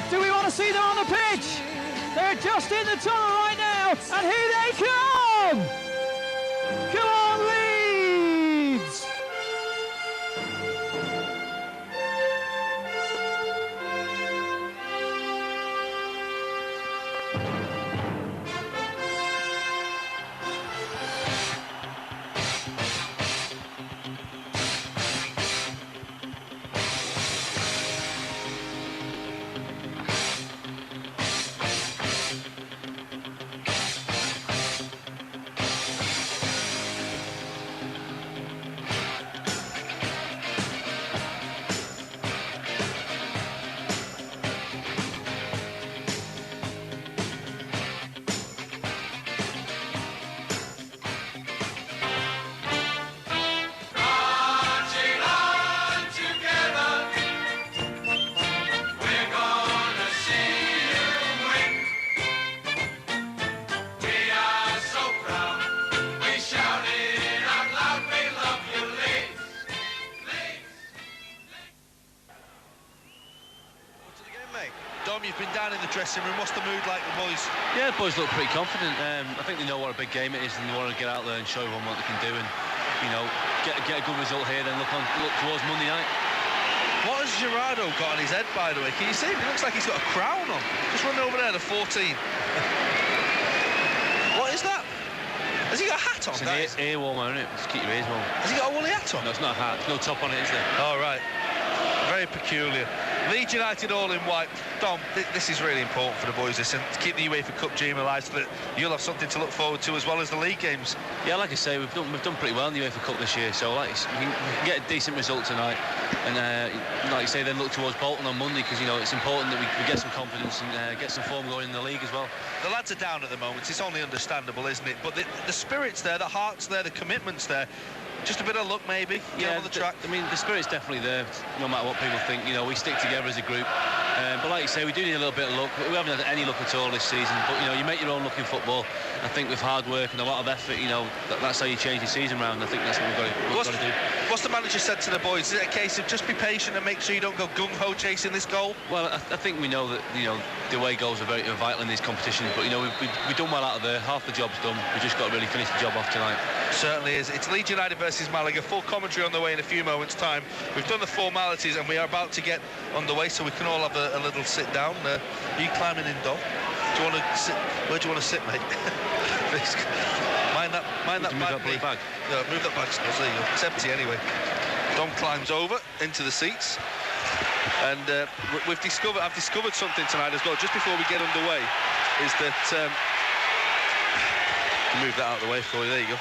Do we want to see them on the pitch? They're just in the tunnel right now, and here they come! Come on, Leeds! Dom, you've been down in the dressing room. What's the mood like, the boys? Yeah, the boys look pretty confident. I think they know what a big game it is, and they want to get out there and show everyone what they can do, and get a good result here. Then look towards Monday night. What has Gerardo got on his head, by the way? Can you see him? It looks like he's got a crown on. Just run over there, the 14. What is that? Has he got a hat on? It's an ear warmer, isn't it? Just keep your ears warm. Has he got a woolly hat on? No, it's not a hat. There's no top on it, is there? Oh, right. Very peculiar. Leeds United all in white. Dom, this is really important for the boys, listen, to keep the UEFA Cup dream alive, so that you'll have something to look forward to as well as the league games. Yeah, like I say, we've done pretty well in the UEFA Cup this year, so we can get a decent result tonight, and like you say, then look towards Bolton on Monday, because it's important that we get some confidence and get some form going in the league as well. The lads are down at the moment. It's only understandable, isn't it? But the spirit's there, the heart's there, the commitment's there. Just a bit of luck, maybe. Get on the track. I mean, the spirit's definitely there, no matter what people think. We stick together as a group. But like you say, we do need a little bit of luck. We haven't had any luck at all this season. But you make your own luck in football. I think with hard work and a lot of effort, that's how you change your season round. I think that's what we've got to do. What's the manager said to the boys? Is it a case of just be patient and make sure you don't go gung-ho chasing this goal? Well, I think we know that the away goals are very vital in these competitions. But we've done well out of there. Half the job's done. We just got to really finish the job off tonight. Certainly is. It's Leeds United versus Malaga. Full commentary on the way in a few moments' time. We've done the formalities and we are about to get underway, so we can all have a little sit down. Are you climbing in, Dom? Do you want to sit? Where do you want to sit, mate? mind that bag. No, move that bag, Snows. There you go. It's empty anyway. Dom climbs over into the seats, and I've discovered something tonight as well. Just before we get underway, is that move that out of the way for you. There you go.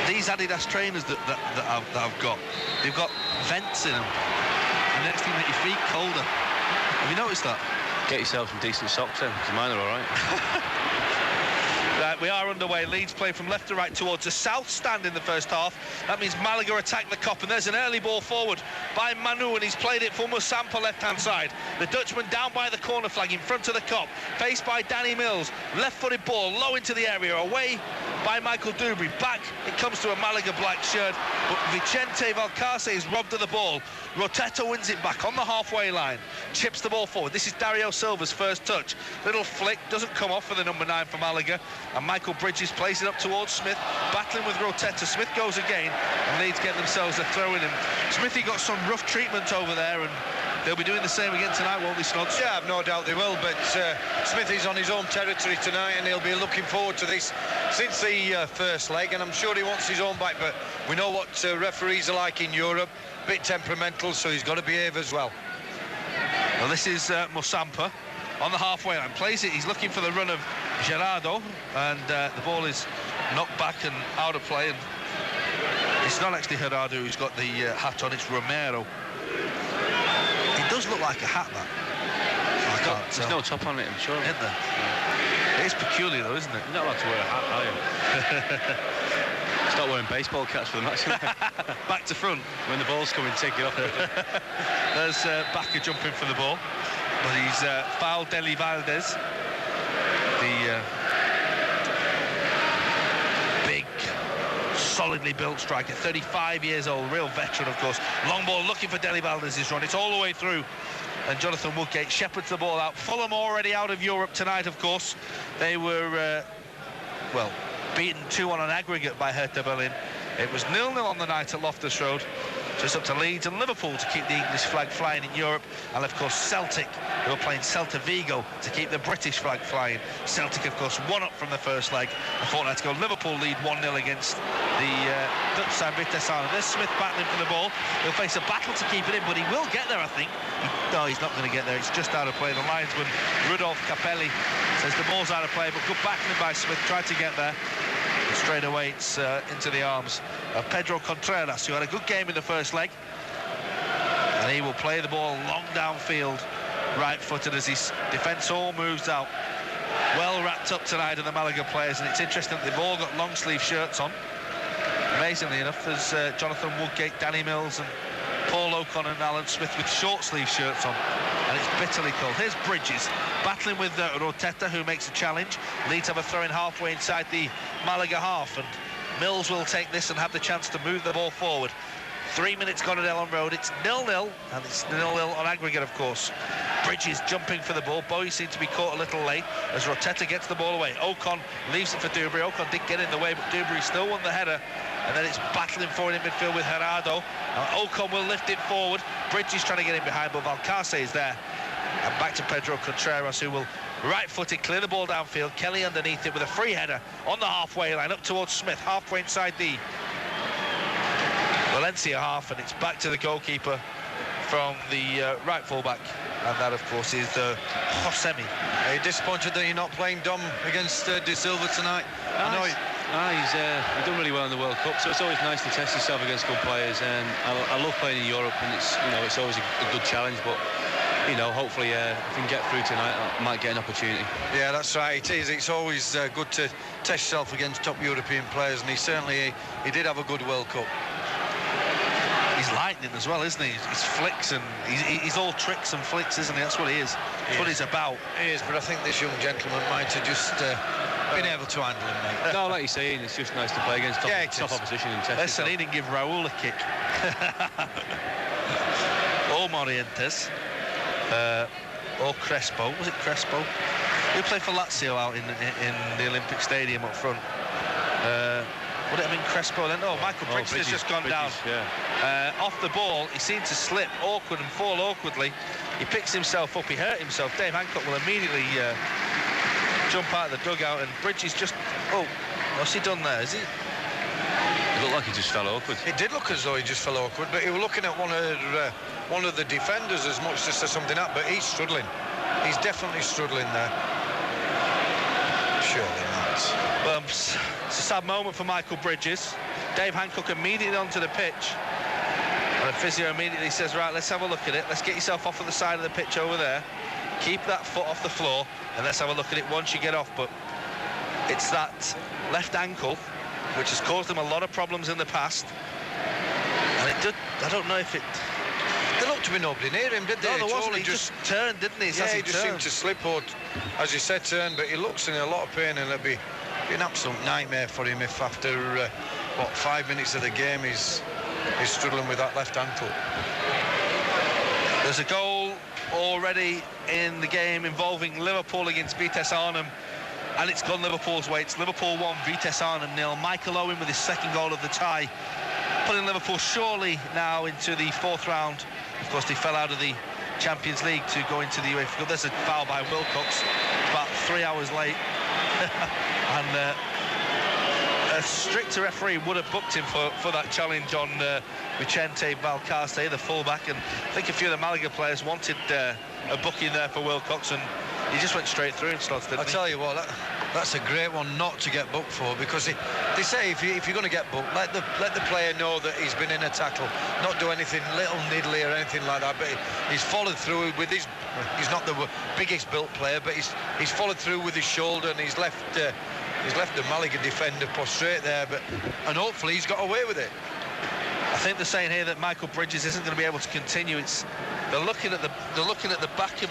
These Adidas trainers that I've got, they've got vents in them. The next thing make your feet colder. Have you noticed that? Get yourself some decent socks then, because mine are all right. Right, we are underway. Leeds play from left to right towards the south stand in the first half. That means Malaga attack the Kop, and there's an early ball forward by Manu, and he's played it for Musampa left-hand side. The Dutchman down by the corner flag in front of the Kop, faced by Danny Mills. Left-footed ball low into the area, away by Michael Dubry. Back, it comes to a Malaga black shirt, but Vicente Valcarce is robbed of the ball. Rotetta wins it back on the halfway line, chips the ball forward. This is Dario Silva's first touch. Little flick, doesn't come off for the number 9 for Malaga, and Michael Bridges plays it up towards Smith, battling with Rotetta. Smith goes again, and Leeds get themselves a throw in him. Smithy got some rough treatment over there, and they'll be doing the same again tonight, won't they, Snods? Yeah, I've no doubt they will, but Smithy's on his own territory tonight, and he'll be looking forward to this since the first leg, and I'm sure he wants his own back, but we know what referees are like in Europe, a bit temperamental, so he's got to behave as well. Well, this is Musampa on the halfway line, plays it, he's looking for the run of Gerardo, and the ball is knocked back and out of play, and it's not actually Gerardo who's got the hat on, it's Romero. It does look like a hat, that. I can't tell. There's no top on it, I'm sure. Isn't there? Yeah. It is peculiar, though, isn't it? You're not allowed to wear a hat, are you? Start wearing baseball caps for the match. Back to front. When the ball's coming, take it off. There's Bakker jumping for the ball, but he's fouled Deli Valdez. The big, solidly built striker, 35 years old, real veteran, of course. Long ball looking for Deli Valdez's run. It's all the way through. And Jonathan Woodgate shepherds the ball out. Fulham already out of Europe tonight, of course. They were, well, beaten 2-1 on aggregate by Hertha Berlin. It was 0-0 on the night at Loftus Road. Just up to Leeds and Liverpool to keep the English flag flying in Europe, and of course Celtic, who are playing Celta Vigo, to keep the British flag flying. Celtic, of course, one up from the first leg a fortnight ago. Liverpool lead 1-0 against the Dutch side Vitesse Arnhem. There's Smith battling for the ball. He'll face a battle to keep it in, but he will get there, I think. No, he's not going to get there. It's just out of play. The linesman, Rudolf Capelli, says the ball's out of play, but good battling by Smith. Tried to get there. And straight away, it's into the arms of Pedro Contreras, who had a good game in the first leg. And he will play the ball long downfield, right-footed, as his defence all moves out. Well wrapped up tonight in the Malaga players, and it's interesting that they've all got long-sleeve shirts on. Amazingly enough, there's Jonathan Woodgate, Danny Mills and Paul Ocon and Alan Smith with short-sleeve shirts on, and it's bitterly cold. Here's Bridges battling with Rotetta, who makes a challenge. Leeds have a throw-in halfway inside the Malaga half, and Mills will take this and have the chance to move the ball forward. 3 minutes gone at Ellen Road. It's 0-0, and it's 0-0 on aggregate, of course. Bridges jumping for the ball. Bowie seemed to be caught a little late as Rotetta gets the ball away. Ocon leaves it for Dubry. Ocon did get in the way, but Dubry still won the header. And then it's battling forward in midfield with Gerardo. Ocon will lift it forward. Bridges trying to get in behind, but Valcarce is there. And back to Pedro Contreras, who will right-footed clear the ball downfield. Kelly underneath it with a free header on the halfway line up towards Smith, halfway inside the Valencia half, and it's back to the goalkeeper from the right full-back, and that, of course, is Josemi. Are you disappointed that you're not playing Dom against De Silva tonight? He's done really well in the World Cup, so it's always nice to test yourself against good players, and I love playing in Europe, and it's always a good challenge, but hopefully if we can get through tonight, I might get an opportunity. Yeah, that's right, it is. It's always good to test yourself against top European players, and he did have a good World Cup. He's lightning as well, isn't he? He's flicks, and he's all tricks and flicks, isn't he? That's what he is. That's what he's about. He is, but I think this young gentleman might have just been able to handle him, mate. No, like you're saying, it's just nice to play against top opposition and test Listen, he didn't give Raul a kick. Or Morientes. Or Crespo. Was it Crespo? Who played for Lazio out in the Olympic Stadium up front? Would it have been Crespo then? Oh, Michael Bridges has just gone down. Yeah. Off the ball, he seemed to slip awkward and fall awkwardly. He picks himself up, he hurt himself. Dave Hancock will immediately jump out of the dugout, and Bridges just... Oh, what's he done there? Is he... It looked like he just fell awkward. It did look as though he just fell awkward, but he was looking at one of the defenders as much to say something up, but he's struggling. He's definitely struggling there. Surely not. Well, it's a sad moment for Michael Bridges. Dave Hancock immediately onto the pitch, and the physio immediately says, right, let's have a look at it. Let's get yourself off at the side of the pitch over there. Keep that foot off the floor, and let's have a look at it once you get off. But it's that left ankle which has caused him a lot of problems in the past, and it did. I don't know if it... There looked to be nobody near him, did they? No, there wasn't. He just turned, didn't he? Yeah, he just seemed to slip, or, as you said, turn, but he looks in a lot of pain, and it'll be an absolute nightmare for him if after, 5 minutes of the game he's struggling with that left ankle. There's a goal already in the game involving Liverpool against Vitesse Arnhem, and it's gone Liverpool's way. It's Liverpool 1, Vitesse Arnhem 0. Michael Owen with his second goal of the tie, putting Liverpool surely now into the fourth round. Of course, they fell out of the Champions League to go into the UEFA Cup. There's a foul by Wilcox, about 3 hours late. And a stricter referee would have booked him for that challenge on Vicente Valcarce, the fullback, and I think a few of the Malaga players wanted a booking there for Wilcox, and he just went straight through him, Slots, didn't he? I tell you what, that's a great one not to get booked for, because they say if you're going to get booked, let the player know that he's been in a tackle, not do anything little niddly or anything like that. But he's followed through with his... He's not the biggest built player, but he's followed through with his shoulder, and he's left the Malaga defender prostrate there, and hopefully he's got away with it. I think they're saying here that Michael Bridges isn't going to be able to continue. They're looking at the back of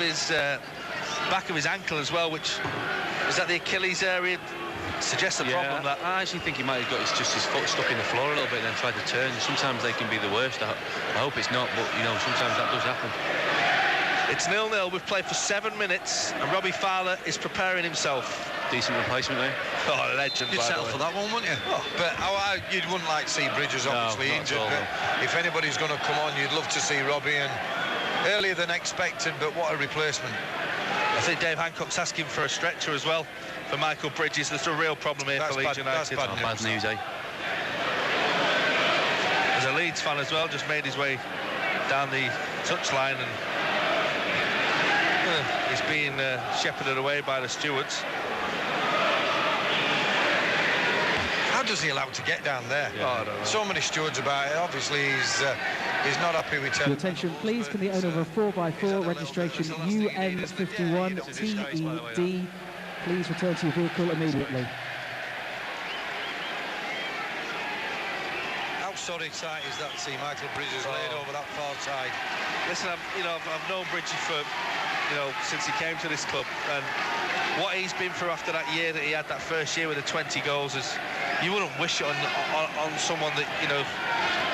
his ankle as well, which is at the Achilles area. suggests a problem that... I actually think he might have got his foot stuck in the floor a little bit and then tried to turn. Sometimes they can be the worst. I hope it's not, but, you know, sometimes that does happen. It's 0-0. We've played for 7 minutes, and Robbie Fowler is preparing himself. Decent replacement, eh? Oh, legend. You'd settle for that one, wouldn't you? Oh. But you wouldn't like to see Bridges obviously injured. But if anybody's going to come on, you'd love to see Robbie, and earlier than expected, but what a replacement. I think Dave Hancock's asking for a stretcher as well for Michael Bridges. There's a real problem here for Leeds United. That's bad news, eh? There's a Leeds fan as well, just made his way down the touchline, and he's being shepherded away by the stewards. How does he allow to get down there? Yeah. Oh, I don't know. So many stewards about it. Obviously, he's not happy with Your attention, please. Can the owner of a 4x4 registration UN51 TED please return to your vehicle immediately? How sorry sight is that to see Michael Bridges laid over that far side? Listen, I've known Bridges for, since he came to this club, and what he's been through after that year that he had, that first year with the 20 goals, is you wouldn't wish it on someone that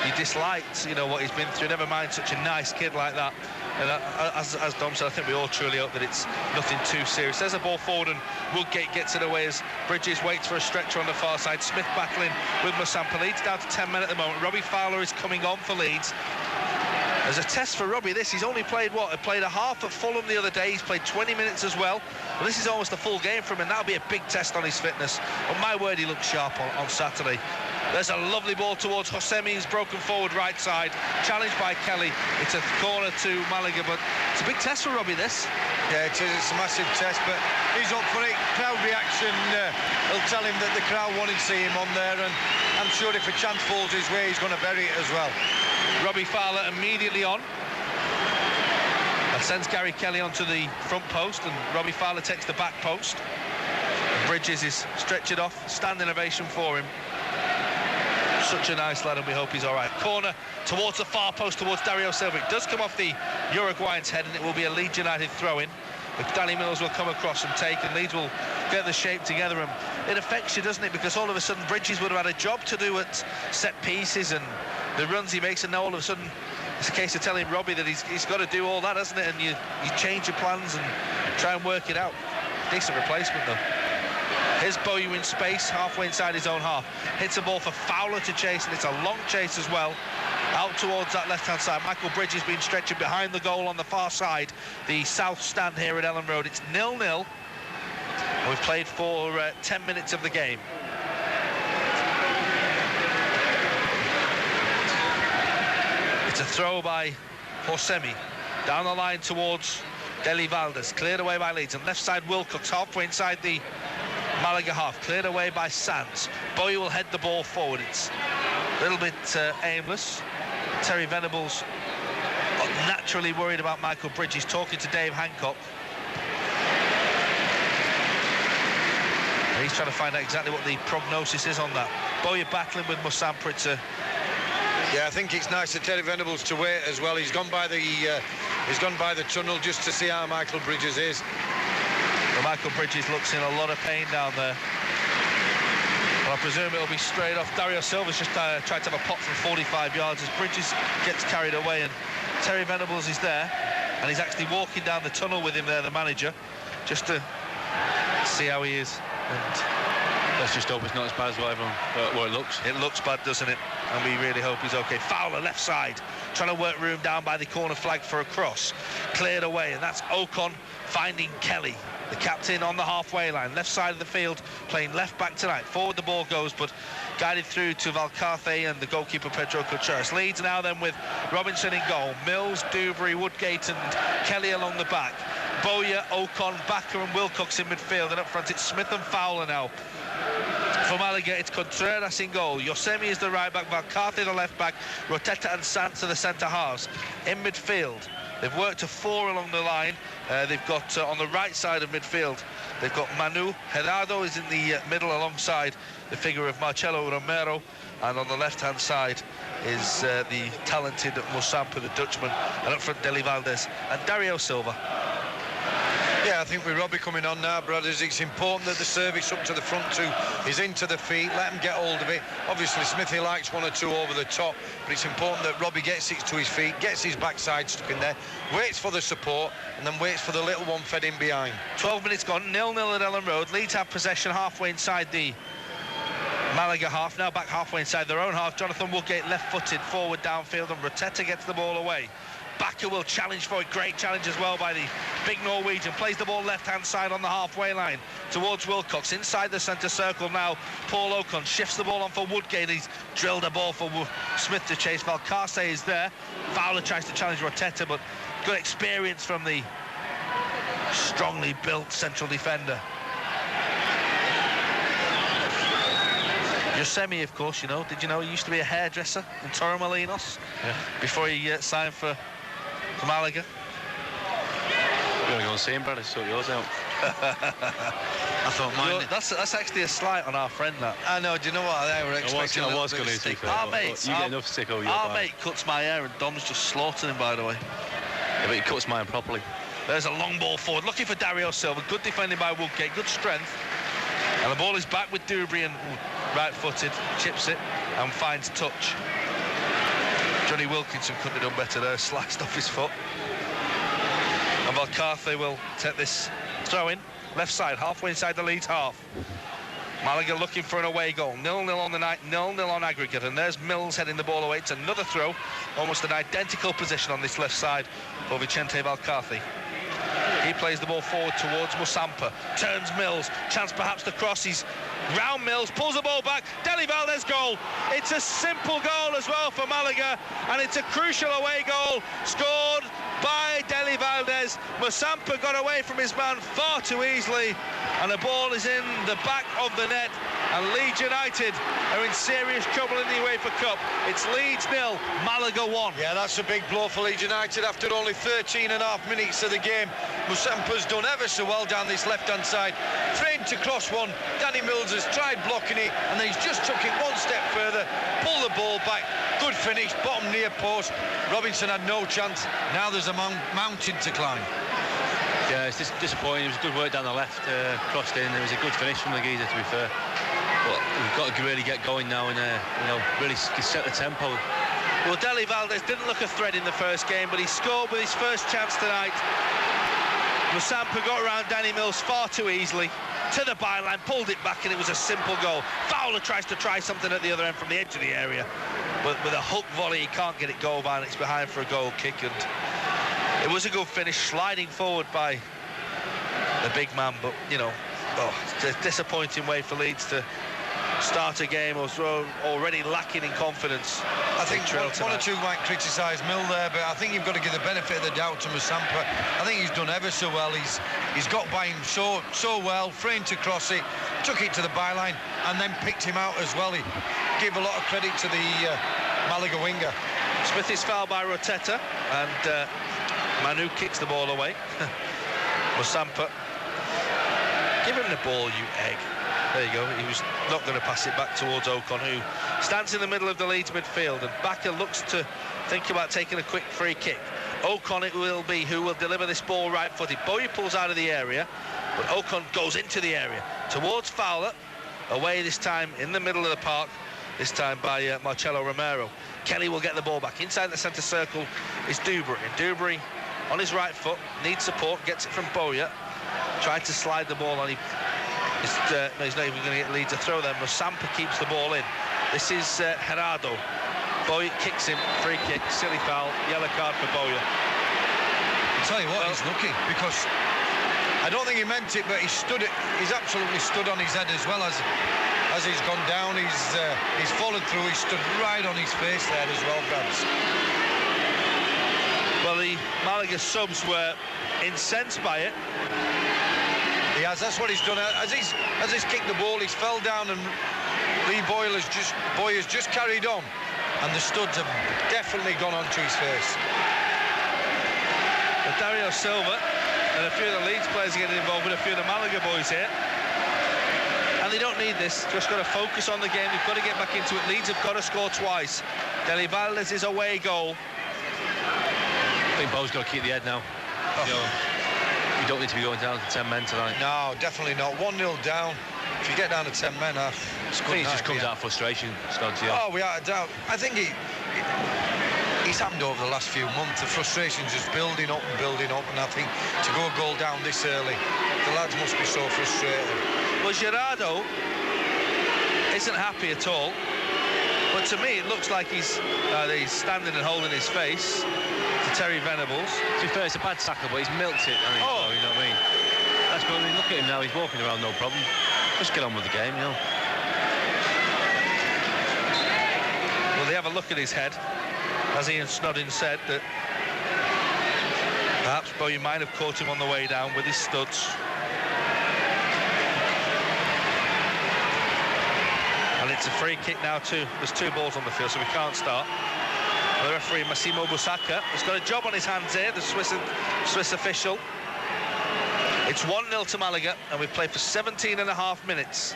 you disliked, what he's been through, never mind such a nice kid like that. And as Dom said, I think we all truly hope that it's nothing too serious. There's a ball forward, and Woodgate gets it away as Bridges waits for a stretcher on the far side. Smith battling with Mosampa. Leeds down to 10 men at the moment. Robbie Fowler is coming on for Leeds. As a test for Robbie, he's only played he played a half at Fulham the other day. He's played 20 minutes as well. Well, this is almost a full game for him, and that'll be a big test on his fitness. But my word, he looked sharp on Saturday. There's a lovely ball towards Hosemi, who's broken forward right side, challenged by Kelly. It's a corner to Malaga, but it's a big test for Robbie, this. Yeah, it is. It's a massive test, but he's up for it. Crowd reaction will tell him that the crowd wanted to see him on there, and I'm sure if a chance falls his way, he's going to bury it as well. Robbie Fowler immediately on. That sends Gary Kelly onto the front post, and Robbie Fowler takes the back post. And Bridges is stretched off. Standing ovation for him. Such a nice lad, and we hope he's all right. Corner towards the far post, towards Dario Silva. It does come off the Uruguayan's head, and it will be a Leeds United throw-in. If Danny Mills will come across and take, and Leeds will get the shape together. And it affects you, doesn't it? Because all of a sudden Bridges would have had a job to do at set pieces and the runs he makes, and now all of a sudden it's a case of telling Robbie that he's got to do all that, hasn't it? And you change your plans and try and work it out. Decent replacement, though. Here's Boyu in space, halfway inside his own half. Hits a ball for Fowler to chase, and it's a long chase as well. Out towards that left-hand side. Michael Bridges been stretching behind the goal on the far side. The south stand here at Ellen Road. It's 0-0. We've played for 10 minutes of the game. It's a throw by Hosemi. Down the line towards Deli Valdez. Cleared away by Leeds. And left side Wilcox, halfway inside the Malaga half. Cleared away by Sands. Boy will head the ball forward. It's a little bit aimless. Terry Venables naturally worried about Michael Bridges, talking to Dave Hancock. He's trying to find out exactly what the prognosis is on that. Boyer battling with Mosampa. Yeah, I think it's nice for Terry Venables to wait as well. He's gone by the tunnel just to see how Michael Bridges is. Well, Michael Bridges looks in a lot of pain down there. Well, I presume it'll be straight off. Dario Silva's just tried to have a pop from 45 yards as Bridges gets carried away, and Terry Venables is there, and he's actually walking down the tunnel with him there, the manager, just to see how he is. And let's just hope it's not as bad as what it looks. It looks bad, doesn't it? And we really hope he's okay. Fowler, left side, trying to work room down by the corner flag for a cross. Cleared away, and that's Ocon finding Kelly, the captain, on the halfway line. Left side of the field, playing left back tonight. Forward the ball goes, but guided through to Valcarce and the goalkeeper Pedro Contreras. Leeds now then with Robinson in goal. Mills, Dewberry, Woodgate and Kelly along the back. Bowyer, Ocon, Backer and Wilcox in midfield, and up front it's Smith and Fowler now. For Malaga, it's Contreras in goal. Hosemi is the right back, Valcarce the left back, Rotetta and Sanz are the centre halves. In midfield, they've worked to 4 along the line. They've got on the right side of midfield, they've got Manu. Gerardo is in the middle alongside the figure of Marcelo Romero, and on the left-hand side is the talented Mosampa, the Dutchman, and up front Deli Valdez and Dario Silva. Yeah, I think with Robbie coming on now, brothers, it's important that the service up to the front two is into the feet, let him get hold of it. Obviously, Smithy likes 1 or 2 over the top, but it's important that Robbie gets it to his feet, gets his backside stuck in there, waits for the support, and then waits for the little one fed in behind. 12 minutes gone, 0-0 at Ellen Road. Leeds have possession halfway inside the Malaga half, now back halfway inside their own half. Jonathan Woodgate left-footed forward downfield, and Rotetta gets the ball away. Bakker will challenge for it. Great challenge as well by the big Norwegian. Plays the ball left-hand side on the halfway line towards Wilcox. Inside the centre circle now, Paul Ocon shifts the ball on for Woodgate. He's drilled a ball for Smith to chase. Valcarce is there. Fowler tries to challenge Rotetta, but good experience from the strongly built central defender. Yosemite, of course, you know. Did you know he used to be a hairdresser in Torremolinos? Yeah. Before he signed for Malaga. You're going to go and see him, Brad. Sort yours out. I thought mine... That's actually a slight on our friend, that. I know, do you know what? They were expecting I was going to stick. Our mates... You get enough stick over your Our back. mate cuts my hair and Dom's just slaughtered him, by the way. Yeah, but he cuts mine properly. There's a long ball forward, looking for Dario Silva. Good defending by Woodgate, good strength. And the ball is back with Dubry, and right-footed, chips it and finds touch. Johnny Wilkinson couldn't have done better there, sliced off his foot. And Valcarce will take this throw in, left side, halfway inside the Leeds half. Malaga looking for an away goal. 0-0 on the night, 0-0 on aggregate, and there's Mills heading the ball away. It's another throw, almost an identical position on this left side for Vicente Valcarce. He plays the ball forward towards Musampa, turns Mills, chance perhaps to cross. He's round Mills, pulls the ball back. Deli Valdez goal. It's a simple goal as well for Malaga, and it's a crucial away goal scored by Deli Valdez. Musampa got away from his man far too easily, and the ball is in the back of the net, and Leeds United are in serious trouble in the UEFA Cup. It's Leeds 0, Malaga 1. Yeah, that's a big blow for Leeds United after only 13 and a half minutes of the game. Musampa's done ever so well down this left-hand side. Framed to cross one. Danny Mills has tried blocking it, and then he's just took it one step further, pulled the ball back. Good finish, bottom near post. Robinson had no chance. Now there's a mountain to climb. Yeah, it's disappointing. It was good work down the left, crossed in. It was a good finish from the geezer, to be fair. But we've got to really get going now and really set the tempo. Well, Deli Valdez didn't look a threat in the first game, but he scored with his first chance tonight. Musampa got around Danny Mills far too easily, to the byline, pulled it back, and it was a simple goal. Fowler tries to try something at the other end from the edge of the area, but with a hook volley, he can't get it goal by, and it's behind for a goal kick, and it was a good finish, sliding forward by the big man, but, you know, it's a disappointing way for Leeds to start a game already lacking in confidence. I think one or two might criticise Mill there, but I think you've got to give the benefit of the doubt to Musampa. I think he's done ever so well. He's got by him so well, framed to cross it, took it to the byline, and then picked him out as well. He gave a lot of credit to the Malaga winger. Smith is fouled by Rotetta, and Manu kicks the ball away. Musampa, give him the ball, you egg. There you go. He was not going to pass it back towards Ocon, who stands in the middle of the Leeds midfield, and Bakker looks to think about taking a quick free kick. Ocon it will be who will deliver this ball right-footed. Bowie pulls out of the area, but Ocon goes into the area towards Fowler, away this time in the middle of the park, this time by Marcelo Romero. Kelly will get the ball back. Inside the centre circle is Dubry, and Dubry on his right foot needs support, gets it from Bowyer, tried to slide the ball on. No, he's not even going to get Leeds a throw there. Musampa keeps the ball in. This is Gerardo. Bowyer kicks him, free kick, silly foul, yellow card for Bowyer. I'll tell you what, he's lucky, because I don't think he meant it, but he's absolutely stood on his head as well as he's gone down. He's fallen through, he's stood right on his face there as well, perhaps. Well, the Malaga subs were incensed by it. He has, that's what he's done. As he's kicked the ball, he's fell down, and Lee Boyer's just carried on, and the studs have definitely gone onto his face. But Dario Silva and a few of the Leeds players are getting involved with a few of the Malaga boys here. And they don't need this, just got to focus on the game. They've got to get back into it. Leeds have got to score twice. Deli Valdez's away goal. I think Bo's got to keep the head now. You don't need to be going down to 10 men tonight. No, definitely not. 1-0 down. If you get down to 10 men, it's good. I think it just comes out of frustration, Scods, yeah. Oh, without a doubt. I think he's happened over the last few months. The frustration's just building up, and I think to go a goal down this early, the lads must be so frustrated. Well, Gerardo isn't happy at all, but to me it looks like he's standing and holding his face to Terry Venables. To be fair, it's a bad tackle, but he's milked it, hasn't he? Oh. You know what I mean? That's good. I mean, look at him now, he's walking around no problem. Just get on with the game, you know. Well, they have a look at his head, as Ian Snodding said, that perhaps Bowyer might have caught him on the way down with his studs. And it's a free kick now too. There's 2 balls on the field, so we can't start. The referee, Massimo Busacca, has got a job on his hands here, the Swiss official. It's 1-0 to Malaga, and we've played for 17.5 minutes.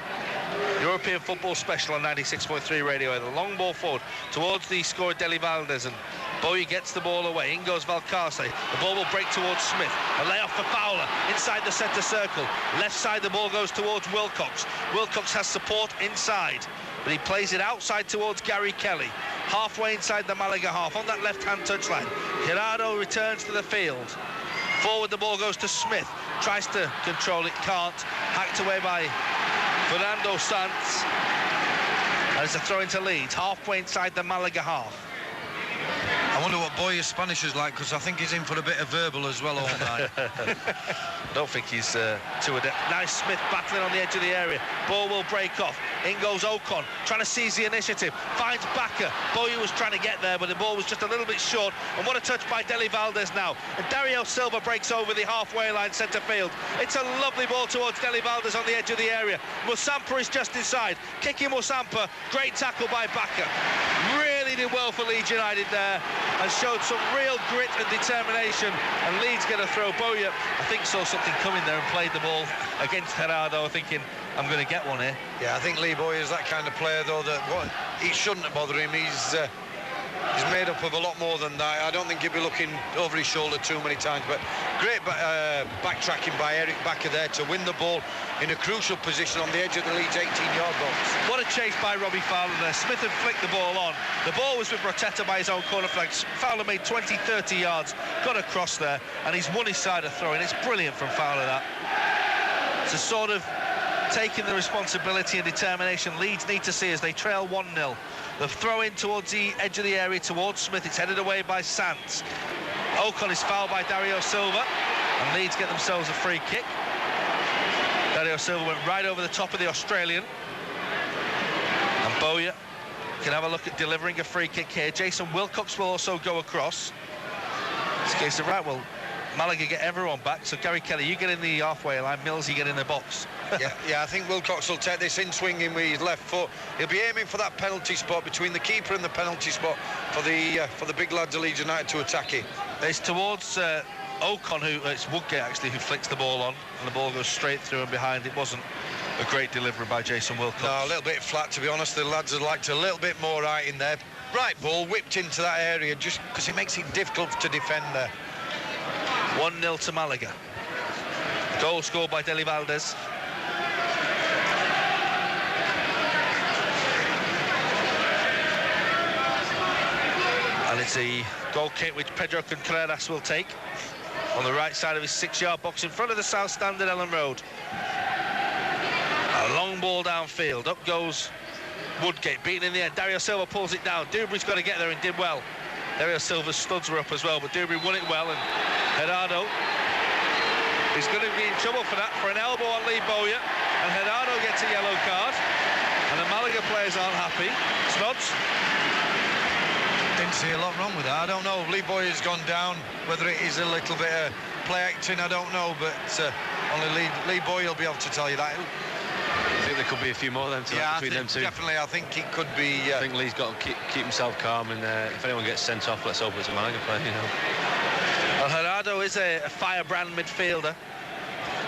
European football special on 96.3 radio. The long ball forward towards the scorer Deli Valdez, and Bowyer gets the ball away. In goes Valcarce. The ball will break towards Smith. A layoff for Fowler inside the centre circle. Left side, the ball goes towards Wilcox. Wilcox has support inside, but he plays it outside towards Gary Kelly. Halfway inside the Malaga half on that left-hand touchline. Gerardo returns to the field. Forward, the ball goes to Smith. Tries to control it, can't. Hacked away by Fernando Sanz. And it's a throw into Leeds, halfway inside the Malaga half. I wonder what Bowyer's Spanish is like, because I think he's in for a bit of verbal as well all night. I don't think he's too adept. Nice Smith battling on the edge of the area. Ball will break off. In goes Ocon, trying to seize the initiative. Finds Bakker. Bowyer was trying to get there, but the ball was just a little bit short. And what a touch by Deli Valdez now. And Dario Silva breaks over the halfway line, centre field. It's a lovely ball towards Deli Valdez on the edge of the area. Musampa is just inside. Kicking Musampa. Great tackle by Bakker. Really did well for Leeds United there, and showed some real grit and determination, and Leeds get a throw. Bowyer, I think, saw something coming there and played the ball against Gerardo, thinking, I'm going to get one here. Yeah, I think Lee Bowyer's that kind of player, though, that he shouldn't bother him. He's made up of a lot more than that. I don't think he'll be looking over his shoulder too many times, but great backtracking by Eric Bakker there to win the ball in a crucial position on the edge of the Leeds 18-yard box. What a chase by Robbie Fowler there. Smith had flicked the ball on. The ball was with Rotetta by his own corner flag. Fowler made 20, 30 yards, got across there, and he's won his side of throwing. It's brilliant from Fowler, that. It's a sort of taking the responsibility and determination Leeds need to see as they trail 1-0. The throw in towards the edge of the area towards Smith. It's headed away by Sanz. Ocon is fouled by Dario Silva, and Leeds get themselves a free kick. Dario Silva went right over the top of the Australian, and Bowyer can have a look at delivering a free kick here. Jason Wilcox will also go across. It's a case of, right, well, Malaga get everyone back, so Gary Kelly, you get in the halfway line, Mills, you get in the box. yeah, I think Wilcox will take this in swinging with his left foot. He'll be aiming for that penalty spot between the keeper and the penalty spot for the big lads of Leeds United to attack it. It's towards Ocon, it's Woodgate actually who flicks the ball on, and the ball goes straight through and behind. It wasn't a great delivery by Jason Wilcox. No, a little bit flat, to be honest. The lads had liked a little bit more right in there. Right ball whipped into that area just because it makes it difficult to defend there. 1-0 to Malaga. Goal scored by Deli Valdez. And it's a goal kick which Pedro Contreras will take on the right side of his 6-yard box in front of the South Stand at Ellen Road. A long ball downfield. Up goes Woodgate, beaten in the end. Dario Silva pulls it down. Dubry's got to get there and did well. Dario Silva's studs were up as well, but Dubry won it well, and Gerardo is going to be in trouble for that, for an elbow on Lee Bowyer, and Gerardo gets a yellow card, and the Malaga players aren't happy. Snods? Didn't see a lot wrong with that. I don't know. Lee Bowyer's gone down. Whether it is a little bit of play acting, I don't know, but only Lee Bowyer will be able to tell you that. I think there could be a few more of them tonight between them two. Definitely, I think it could be. I think Lee's got to keep himself calm, and if anyone gets sent off, let's hope it's a Malaga player, you know. Well, Gerardo is a firebrand midfielder.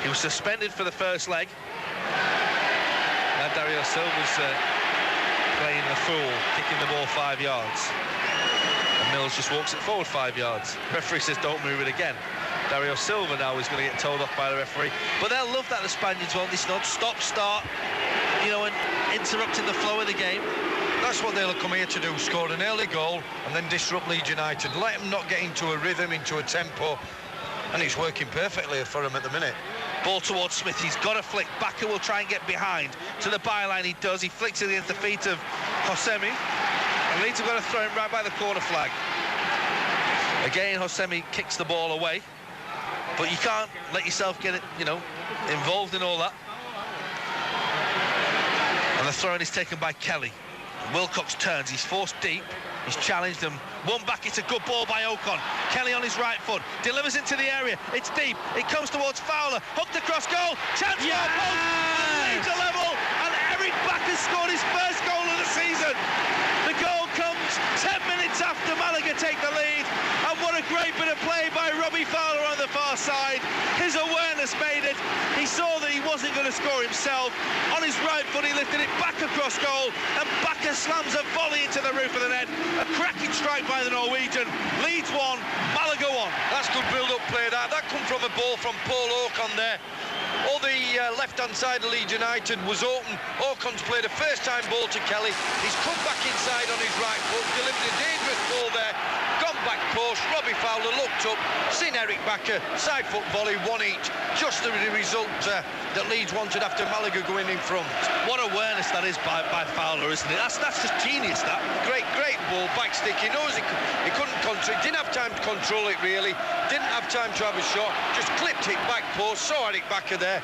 He was suspended for the first leg. Now Dario Silva's playing the fool, kicking the ball 5 yards. And Mills just walks it forward 5 yards. Referee says don't move it again. Dario Silva now is going to get told off by the referee. But they'll love that the Spaniards won't. This not stop, start, you know, and interrupting the flow of the game. That's what they'll come here to do, score an early goal and then disrupt Leeds United. Let them not get into a rhythm, into a tempo, and it's working perfectly for them at the minute. Ball towards Smith, he's got a flick. Bakker will try and get behind to the byline. He does, he flicks it against the feet of Hosemi, and Leeds have got to throw him right by the corner flag. Again, Hosemi kicks the ball away, but you can't let yourself get it, you know, involved in all that. And the throw-in is taken by Kelly. Wilcox turns, he's forced deep, he's challenged them. One back, it's a good ball by Ocon. Kelly on his right foot, delivers into the area, it's deep, it comes towards Fowler, hooked across goal, chance for a post, and Leeds are level, and Eric Bakker scored his first goal of the season. The goal comes 10 minutes after Malaga take the lead, and what a great bit of play by Robbie Fowler on the far side. His awareness made it, he saw that he wasn't going to score himself. On his right foot he lifted it back across goal, and Bakker slams a volley into the roof of the net. A cracking strike by the Norwegian. Leeds 1, Malaga 1. That's good build-up play, that come from a ball from Paul Ocon there. All the left-hand side of Leeds United was open. Ocon's played a first-time ball to Kelly. He's come back inside on his right foot, delivered a dangerous ball there, gone back post. Robbie Fowler looked up, seen Eric Bakker, side foot volley, one each. Just the result that Leeds wanted after Malaga going in front. What awareness that is by Fowler, isn't it? That's just genius, that. Great ball, back stick. He knows he couldn't control it, didn't have time to control it really, didn't have time to have a shot, just clipped it back post, saw Eric Bakker there.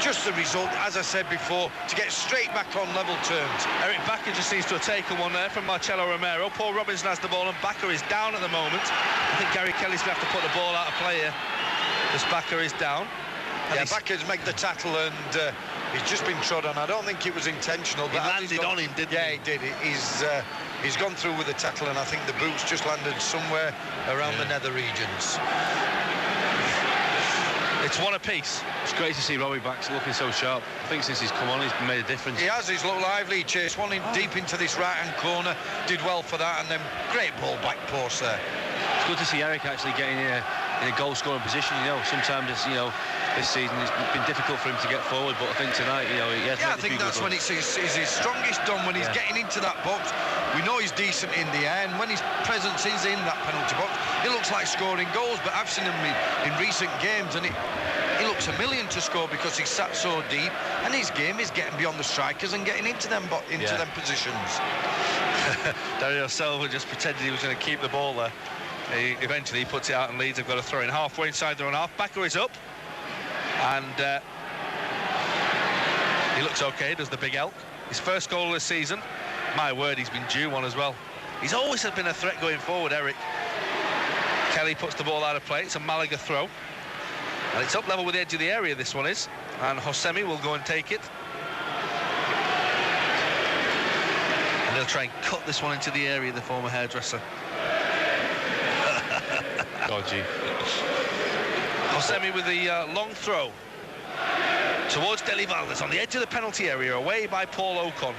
Just the result, as I said before, to get straight back on level terms. Eric Bakker just seems to have taken one there from Marcelo Romero. Paul Robinson has the ball and Bakker is down at the moment. I think Gary Kelly's going to have to put the ball out of play here, because Bakker is down. Yeah, Bakker's made the tackle and he's just been trod on. I don't think it was intentional. He landed on him, didn't he? Yeah, he did. He's gone through with the tackle, and I think the boots just landed somewhere around the nether regions. It's one apiece. It's great to see Robbie back looking so sharp. I think since he's come on, he's made a difference. He has. He's looked lively. He chased one in deep into this right-hand corner. Did well for that, and then great ball back post there. It's good to see Eric actually getting in a goal-scoring position. You know, sometimes it's, you know, this season it's been difficult for him to get forward, but I think tonight, you know, he has. Yeah, I think that's when it's his strongest done, when he's getting into that box. We know he's decent in the air, and when his presence is in that penalty box, it looks like scoring goals. But I've seen him in recent games, and he looks a million to score because he's sat so deep, and his game is getting beyond the strikers and getting into them positions. Dario Silva just pretended he was going to keep the ball there. Eventually he puts it out, and Leeds have got to throw in halfway inside their own half. Bakker is up, and he looks okay, does the big elk. His first goal of the season. My word, he's been due one as well. He's always been a threat going forward, Eric. Kelly puts the ball out of play. It's a Malaga throw, and it's up level with the edge of the area, this one is, and Hosemi will go and take it, and they'll try and cut this one into the area, the former hairdresser. Dodgy. Hosemi with the long throw towards Deli Valdez on the edge of the penalty area, away by Paul Ocon.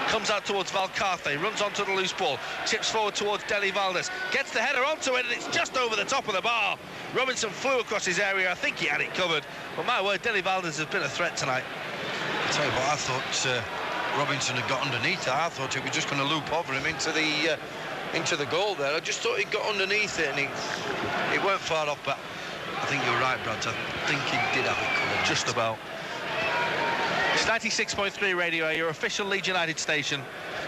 Comes out towards Valcarce, runs onto the loose ball, chips forward towards Deli Valdez, gets the header onto it, and it's just over the top of the bar. Robinson flew across his area. I think he had it covered, but my word, Deli Valdez has been a threat tonight. I'll tell you what, I thought Robinson had got underneath it. I thought it was just going to loop over him into the goal there. I just thought he got underneath it, and he weren't far off, but I think you're right, Brad. I think he did have it covered. Just about. It's 96.3 Radio, your official Leeds United station,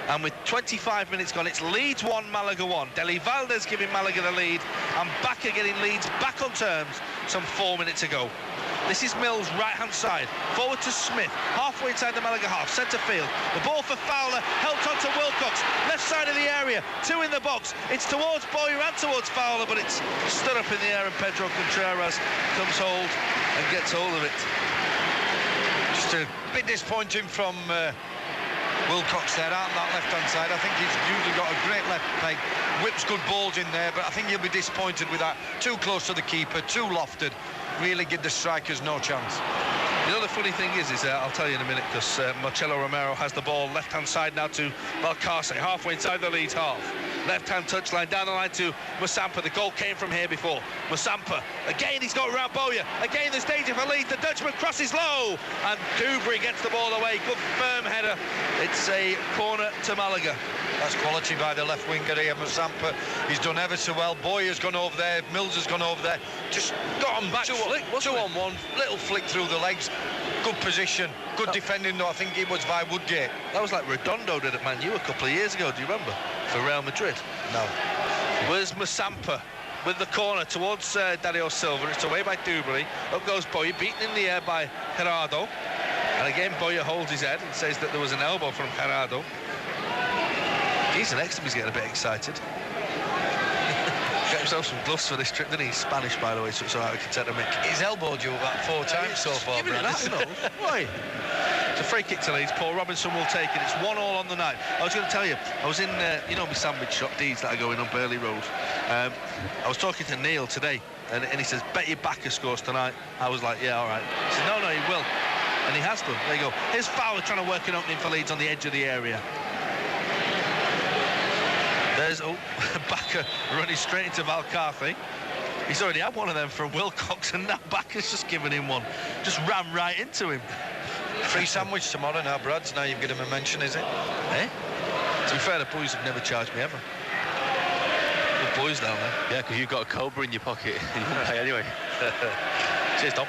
and with 25 minutes gone, it's Leeds 1, Malaga 1. Deli Valdez giving Malaga the lead, and Bakker getting Leeds back on terms some 4 minutes ago. This is Mills' right-hand side, forward to Smith, halfway inside the Malaga half, centre field. The ball for Fowler, helped onto Wilcox, left side of the area, 2 in the box. It's towards Boy, ran towards Fowler, but it's stood up in the air, and Pedro Contreras comes hold and gets hold of it. Just a bit disappointing from Wilcox there out on that left-hand side. I think he's usually got a great left leg, whips good balls in there, but I think he'll be disappointed with that. Too close to the keeper, too lofted. Really give the strikers no chance. You know, the funny thing is I'll tell you in a minute, because Marcelo Romero has the ball left-hand side now to Valcarce, halfway inside the Leeds half. left-hand touchline, down the line to Musampa. The goal came from here before. Musampa, again he's got around Bowyer. Again there's danger for Leeds. The Dutchman crosses low, and Dubry gets the ball away. Good firm header. It's a corner to Malaga. That's quality by the left winger here, Musampa. He's done ever so well. Boyer's gone over there, Mills has gone over there. Just got him back, two on one, little flick through the legs. Good position, good defending though. I think it was by Woodgate. That was like Redondo did at Man U a couple of years ago, do you remember? For Real Madrid. No. Where's Musampa with the corner towards Dario Silva. It's away by Dubry. Up goes Bowyer, beaten in the air by Gerardo. And again, Bowyer holds his head and says that there was an elbow from Gerardo. He's next to him, he's getting a bit excited. Got himself some gloves for this trip, didn't he? He's Spanish, by the way, so it's all right, we can take a mick. He's elbowed you about 4 times so far, Give it that, you know. Why? It's a free kick to Leeds. Paul Robinson will take it. It's 1-1 on the night. I was going to tell you, I was in, you know, my sandwich shop, Deeds, that I go in on Burley Road. I was talking to Neil today, and he says, bet your backer scores tonight. I was like, yeah, all right. He said, no, he will. And he has done. There you go. Here's Fowler trying to work an opening for Leeds on the edge of the area. There's Backer running straight into Valcarthy. He's already had one of them from Wilcox, and now Backer's just given him one. Just ran right into him. Free sandwich tomorrow now, Brads. Now you've given him a mention, is it? Eh? To be fair, the boys have never charged me ever. Good boys down there. Yeah, because you've got a Cobra in your pocket. You won't pay anyway. Cheers, Tom.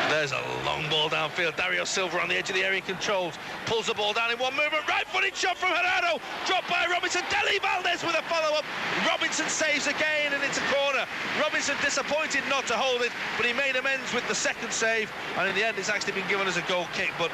There's a long ball downfield. Dario Silva on the edge of the area controls. Pulls the ball down in one movement. Right-footed shot from Gerardo. Dropped by Robinson. Deli Valdez with a follow-up. Robinson saves again, and it's a corner. Robinson disappointed not to hold it, but he made amends with the second save. And in the end, it's actually been given as a goal kick. But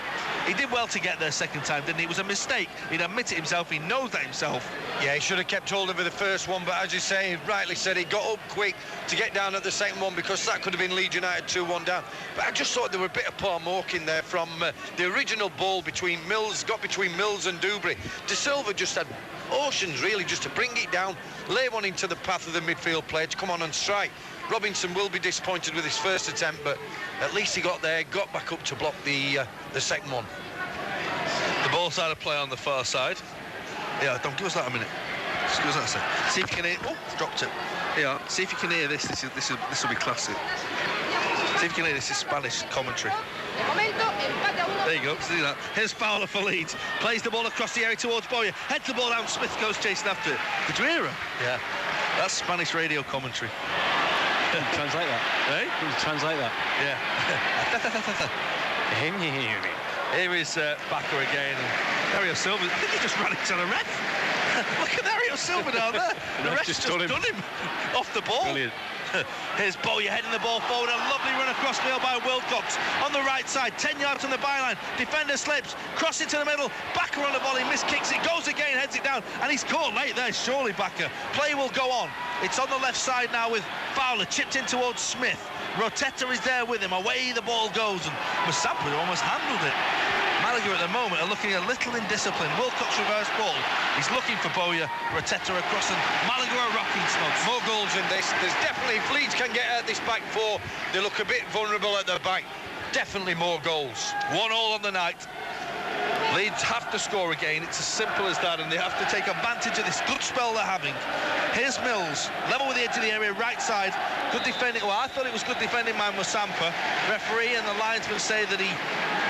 he did well to get there second time, didn't he? It was a mistake. He'd admit it himself. He knows that himself. Yeah, he should have kept hold of it the first one, but as you say, rightly said, he got up quick to get down at the second one, because that could have been Leeds United 2-1 down. But I just thought there were a bit of poor marking there from the original ball between Mills, got between Mills and Dubry. De Silva just had oceans, really, just to bring it down, lay one into the path of the midfield player to come on and strike. Robinson will be disappointed with his first attempt, but at least he got there, got back up to block the second one. The ball side of play on the far side. Yeah, Dom, give us that a minute. Give us that a sec. See if you can hear. Oh, dropped it. Yeah, see if you can hear this. This will be classic. See if you can hear this. Is Spanish commentary. There you go. See that. Here's Fowler for Leeds. Plays the ball across the area towards Bowyer. Heads the ball down. Smith goes chasing after it. Did you hear him? Yeah. That's Spanish radio commentary. Translate that. Eh? Translate that. Yeah. Here is Backer again. And Dario Silva, I think he just ran into the ref. Look at Dario Silva down there. The ref just done him off the ball. Brilliant. Here's Bowyer heading the ball forward. A lovely run across field by Wilcox on the right side. 10 yards on the byline. Defender slips. Cross into the middle. Backer on the volley. Miskicks it. Goes again. Heads it down. And he's caught late there. Surely Backer. Play will go on. It's on the left side now with Fowler. Chipped in towards Smith. Rotetta is there with him. Away the ball goes. And Musampa almost handled it. Malaga at the moment are looking a little indisciplined. Wilcox reverse ball. He's looking for Bowyer. Rotetta across, and Malaga are rocking smugs. More goals in this. There's definitely, if Leeds can get at this back four, they look a bit vulnerable at the back. Definitely more goals. 1-1 on the night. Leeds have to score again. It's as simple as that, and they have to take advantage of this good spell they're having. Here's Mills, level with the edge of the area, right side. Good defending. Well, I thought it was good defending by Musampa. Referee and the linesman say that he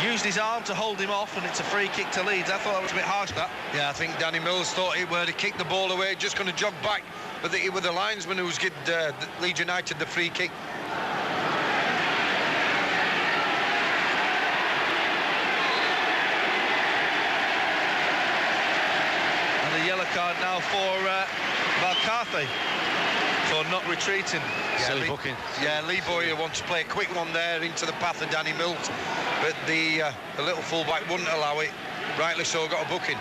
used his arm to hold him off, and it's a free kick to Leeds. I thought that was a bit harsh, that. Yeah, I think Danny Mills thought he would have kicked the ball away, just going to jog back. But it was the linesman who's given Leeds United the free kick. Yellow card now for Valcarthy for not retreating. Yeah, Silly booking. Yeah, Lee Bowyer wants to play a quick one there into the path of Danny Mills, but the little fullback wouldn't allow it. Rightly so, got a booking.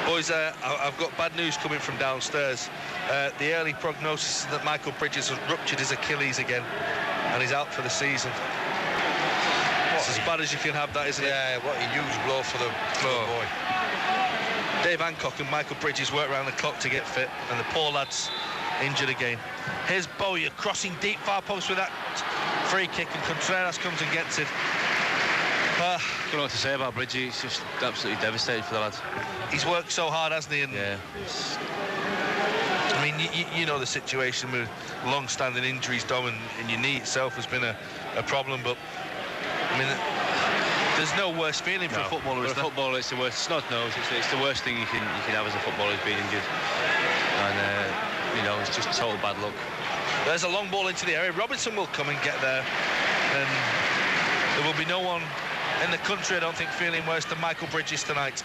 Boys, I've got bad news coming from downstairs. The early prognosis is that Michael Bridges has ruptured his Achilles again, and he's out for the season. It's as bad as you can have that, isn't it? Yeah, what a huge blow for the boy. Dave Hancock and Michael Bridges work around the clock to get fit, and the poor lad's injured again. Here's Bowyer crossing deep far post with that free kick, and Contreras comes and gets it. don't know what to say about Bridgie. He's just absolutely devastated for the lad. He's worked so hard, hasn't he? And yeah. I mean, you know the situation with long-standing injuries, Dom, and your knee itself has been a problem. But I mean, there's no worse feeling for a footballer. For a footballer, it's the worst. It's not nose. It's the worst thing you can have as a footballer, is being injured. And you know, it's just total bad luck. There's a long ball into the area. Robinson will come and get there, and there will be no one in the country, I don't think, feeling worse than Michael Bridges tonight.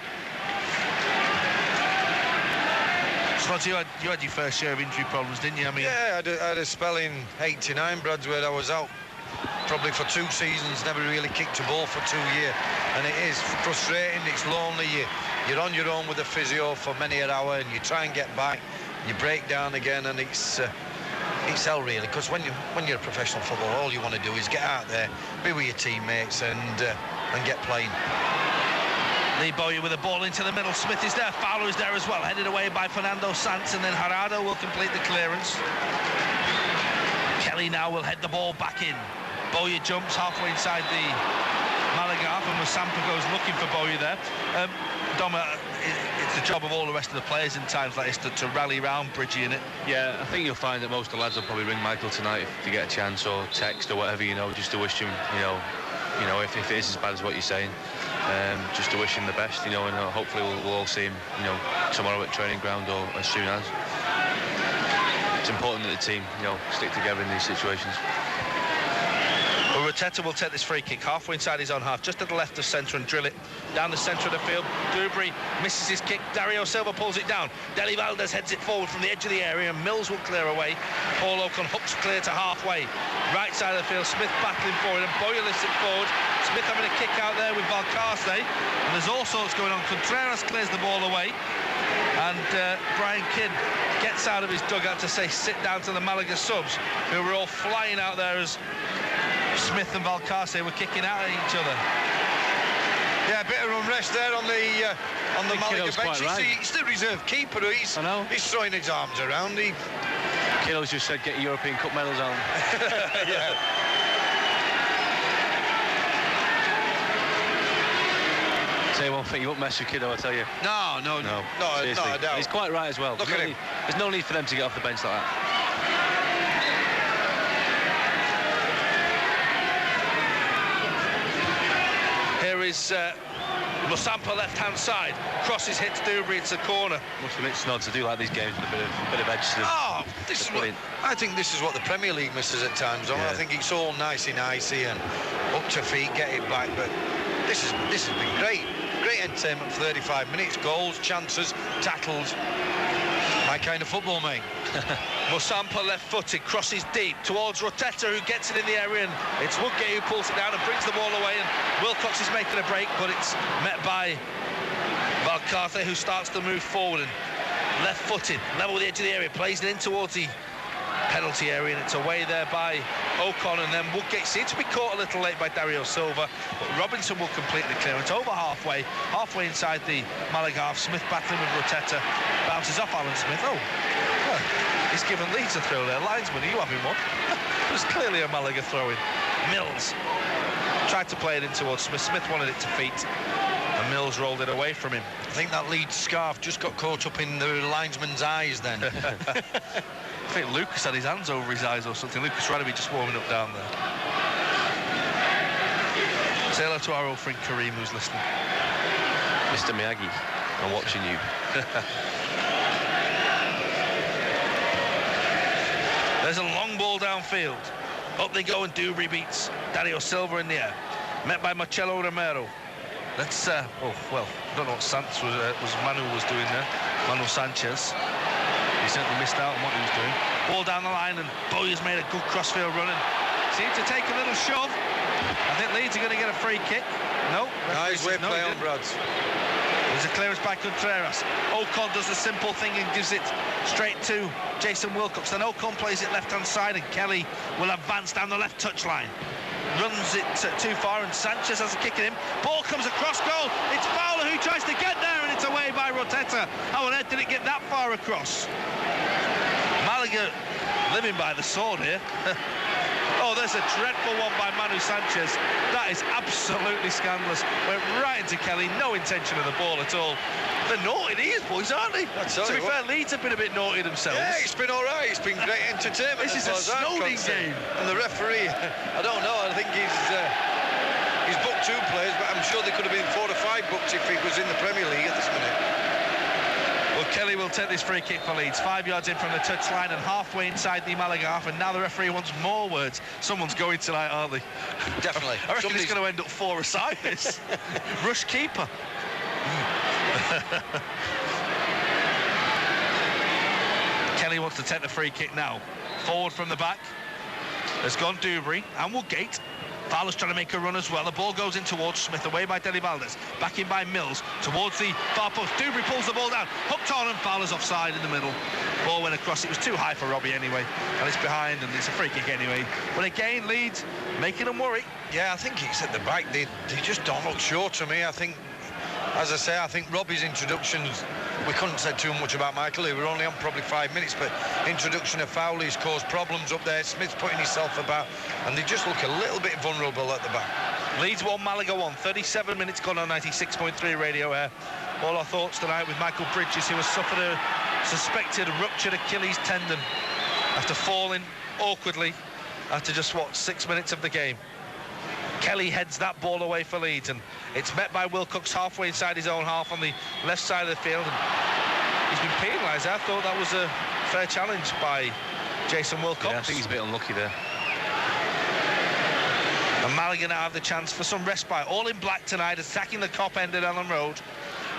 Snods, you had your fair share of injury problems, didn't you? I mean, yeah, I had a spell in '89, Brads, where I was out probably for 2 seasons, never really kicked a ball for 2 years, and it is frustrating. It's lonely. You're on your own with a physio for many an hour, and you try and get back, and you break down again, and it's hell, really, because when you're a professional footballer, all you want to do is get out there, be with your teammates, and get playing. Lee Bowyer with a ball into the middle. Smith is there. Fowler is there as well. Headed away by Fernando Sanz, and then Gerardo will complete the clearance. Kelly now will head the ball back in. Bowyer jumps halfway inside the Malaga half, and Musampa goes looking for Bowyer there. Dom, it's the job of all the rest of the players in times like this to rally round Bridgie in it. Yeah, I think you'll find that most of the lads will probably ring Michael tonight if they get a chance, or text or whatever, you know, just to wish him, you know, if it is as bad as what you're saying, just to wish him the best, you know, and hopefully we'll all see him, you know, tomorrow at training ground or as soon as. It's important that the team, you know, stick together in these situations. Well, Rotetta will take this free kick halfway inside his own half, just at the left of centre, and drill it down the centre of the field. Dubry misses his kick. Dario Silva pulls it down. Deli Valdez heads it forward from the edge of the area, and Mills will clear away. Paul Ocon hooks clear to halfway. Right side of the field, Smith battling forward, and Bowyer lifts it forward. Smith having a kick out there with Valcarce, and there's all sorts going on. Contreras clears the ball away, and Brian Kidd gets out of his dugout to say sit down to the Malaga subs, who were all flying out there as Smith and Valcarce were kicking out at each other. Yeah, a bit of unrest there on the Malaga bench. Right. He's the reserve keeper. He's throwing his arms around. Kiddo's just said get European Cup medals on. Yeah. Say one thing, you won't mess with Kiddo, I tell you. No, not a doubt. He's quite right as well. Look at him. There's no need for them to get off the bench like that. Here is Musampa left-hand side. Crosses hits Dubry, it's a corner. Must admit, Snods, I do like these games with a bit of edge to them. Oh, I think this is what the Premier League misses at times. Yeah. I think it's all nicey and up to feet, get it back, but this has been great. Great entertainment for 35 minutes. Goals, chances, tackles. My kind of football, mate. Musampa left-footed, crosses deep towards Rotetta, who gets it in the area, and it's Woodgate who pulls it down and brings the ball away, and Wilcox is making a break, but it's met by Valcarce, who starts to move forward, and left-footed, level with the edge of the area, plays it in towards the penalty area, and it's away there by Ocon, and then Woodgate seems to be caught a little late by Dario Silva, but Robinson will complete the clearance over halfway inside the Malaga half. Smith battling with Rotetta, bounces off Alan Smith. Oh, well, he's given Leeds a throw there. Linesman, are you having one? It was clearly a Malaga throw-in. Mills tried to play it in towards Smith. Smith wanted it to feet, and Mills rolled it away from him. I think that Leeds scarf just got caught up in the linesman's eyes then. I think Lucas had his hands over his eyes or something. Lucas Radaby just warming up down there. Say hello to our old friend Kareem, who's listening. Mr. Miyagi, I'm watching you. There's a long ball downfield. Up they go, and Dubry beats Dario Silva in the air. Met by Marcelo Romero. Let's, I don't know what Manu was doing there. Manu Sanchez. He certainly missed out on what he was doing. Ball down the line, and Bowyer's made a good crossfield run, and seemed to take a little shove. I think Leeds are going to get a free kick. No. Nice way play on Brads. There's a clearance by Contreras. Ocon does the simple thing and gives it straight to Jason Wilcox. Then Ocon plays it left-hand side, and Kelly will advance down the left touchline. Runs it too far, and Sanchez has a kick at him. Ball comes across goal. It's Fowler who tries to get there, and it's away by Rotetta. How on earth did it get that far across? Malaga living by the sword here. Oh, there's a dreadful one by Manu Sanchez. That is absolutely scandalous. Went right into Kelly, no intention of the ball at all. They're naughty, these boys, aren't they? To be fair, Leeds have been a bit naughty themselves. Yeah, it's been all right. It's been great entertainment. This is a snowing game. And the referee, I don't know, I think he's booked 2 players, but I'm sure there could have been 4 or 5 booked if he was in the Premier League at this minute. Well, Kelly will take this free kick for Leeds. 5 yards in from the touchline and halfway inside the Malaga half, and now the referee wants more words. Someone's going tonight, aren't they? Definitely. I reckon it's going to end up 4-a-side, this. Rush keeper. Kelly wants to take the free kick now. Forward from the back. Has gone Dubry and Woodgate. Fowler's trying to make a run as well. The ball goes in towards Smith, away by Deli Valdez. Back in by Mills towards the far post. Dubry pulls the ball down. Hooked on and Fowler's offside in the middle. Ball went across. It was too high for Robbie anyway. And it's behind and it's a free kick anyway. But again, Leeds making them worry. Yeah, I think it's at the back. They just don't look sure to me. I think, as I say, I think Robbie's introductions, we couldn't say too much about Michael. We were only on probably 5 minutes, but introduction of Fowler's caused problems up there. Smith's putting himself about, and they just look a little bit vulnerable at the back. Leeds 1, Malaga 1. 37 minutes gone on 96.3 Radio Air. All our thoughts tonight with Michael Bridges, who has suffered a suspected ruptured Achilles tendon after falling awkwardly after just, 6 minutes of the game. Kelly heads that ball away for Leeds, and it's met by Wilcox halfway inside his own half on the left side of the field, and he's been penalised. I thought that was a fair challenge by Jason Wilcox. Yeah, I think he's a bit unlucky there. And Malaga now have the chance for some respite. All in black tonight, attacking the Cop End at Ellen Road.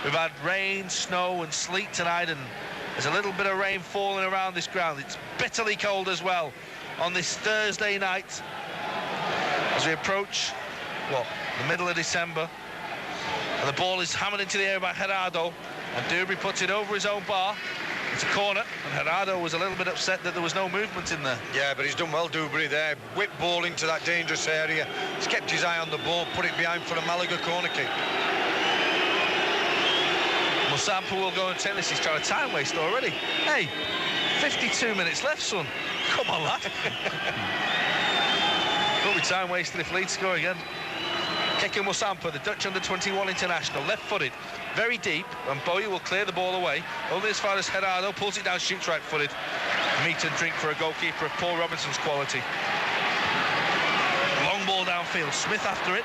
We've had rain, snow and sleet tonight, and there's a little bit of rain falling around this ground. It's bitterly cold as well on this Thursday night as we approach, the middle of December. And the ball is hammered into the air by Gerardo, and Dubry puts it over his own bar. It's a corner, and Gerardo was a little bit upset that there was no movement in there. Yeah, but he's done well, Dubry, there. Whip ball into that dangerous area. He's kept his eye on the ball, put it behind for a Malaga corner kick. Musampa will go and take this. He's trying to time waste already. Hey, 52 minutes left, son. Come on, lad. Won't be time wasted if Leeds score again. Keke Musampa, the Dutch under-21 international, left-footed, very deep, and Bowie will clear the ball away. Only as far as Gerardo pulls it down, shoots right-footed. Meat and drink for a goalkeeper of Paul Robinson's quality. Long ball downfield, Smith after it,